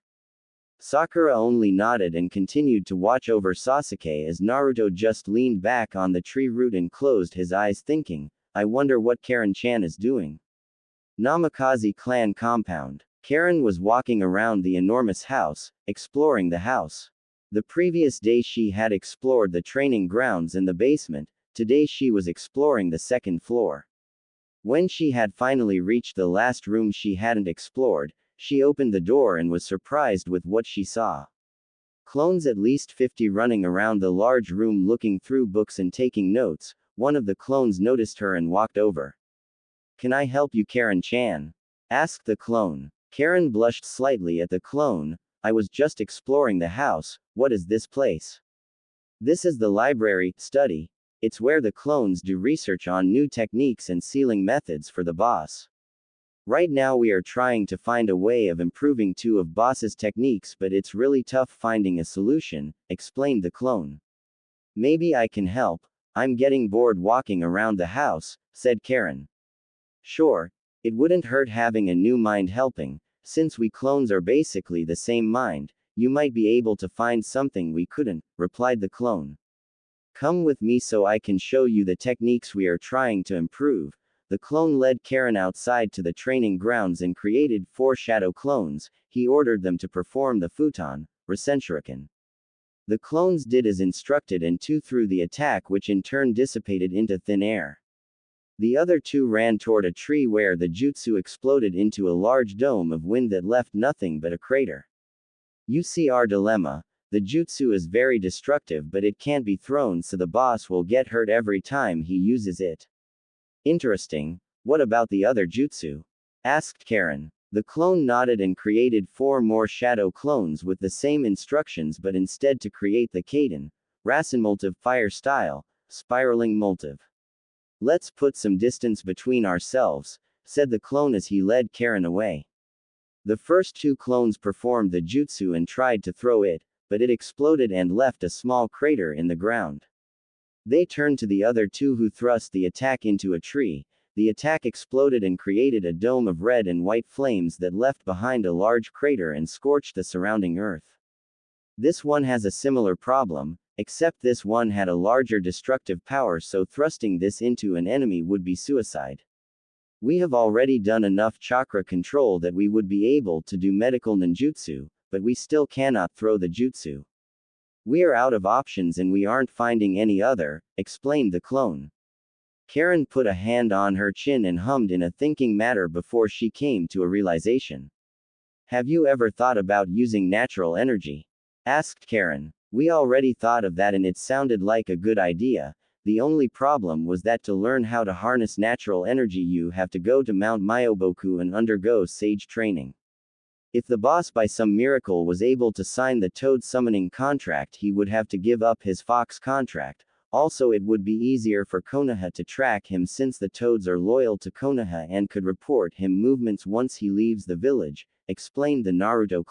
Sakura only nodded and continued to watch over Sasuke as Naruto just leaned back on the tree root and closed his eyes thinking, I wonder what Karen-chan is doing. Namikaze clan compound. Karen was walking around the enormous house, exploring the house. The previous day she had explored the training grounds in the basement, today she was exploring the second floor. When she had finally reached the last room she hadn't explored, she opened the door and was surprised with what she saw. Clones at least 50 running around the large room looking through books and taking notes. One of the clones noticed her and walked over. Can I help you, Karen-chan? Asked the clone. Karen blushed slightly at the clone. I was just exploring the house. What is this place? This is the library, study. It's where the clones do research on new techniques and sealing methods for the boss. Right now we are trying to find a way of improving two of boss's techniques, but it's really tough finding a solution, explained the clone. Maybe I can help. I'm getting bored walking around the house, said Karen. Sure, it wouldn't hurt having a new mind helping. Since we clones are basically the same mind, you might be able to find something we couldn't, replied the clone. Come with me so I can show you the techniques we are trying to improve. The clone led Karen outside to the training grounds and created 4 shadow clones. He ordered them to perform the futon, Rasenshuriken. The clones did as instructed and 2 threw the attack, which in turn dissipated into thin air. The other 2 ran toward a tree where the jutsu exploded into a large dome of wind that left nothing but a crater. You see our dilemma. The jutsu is very destructive, but it can't be thrown, so the boss will get hurt every time he uses it. Interesting. What about the other jutsu? Asked Karen. The clone nodded and created 4 more shadow clones with the same instructions, but instead to create the Kaden, Rasenmultiv fire style, spiraling multiv. Let's put some distance between ourselves, said the clone as he led Karen away. The first 2 clones performed the jutsu and tried to throw it, but it exploded and left a small crater in the ground. They turned to the other 2 who thrust the attack into a tree. The attack exploded and created a dome of red and white flames that left behind a large crater and scorched the surrounding earth. This one has a similar problem, except this one had a larger destructive power, so thrusting this into an enemy would be suicide. We have already done enough chakra control that we would be able to do medical ninjutsu, but we still cannot throw the jutsu. We are out of options and we aren't finding any other, explained the clone. Karen put a hand on her chin and hummed in a thinking matter before she came to a realization. Have you ever thought about using natural energy? Asked Karen. We already thought of that and it sounded like a good idea. The only problem was that to learn how to harness natural energy you have to go to Mount Myoboku and undergo sage training. If the boss by some miracle was able to sign the toad summoning contract, he would have to give up his fox contract. Also, it would be easier for Konoha to track him since the toads are loyal to Konoha and could report him movements once he leaves the village, explained the Naruto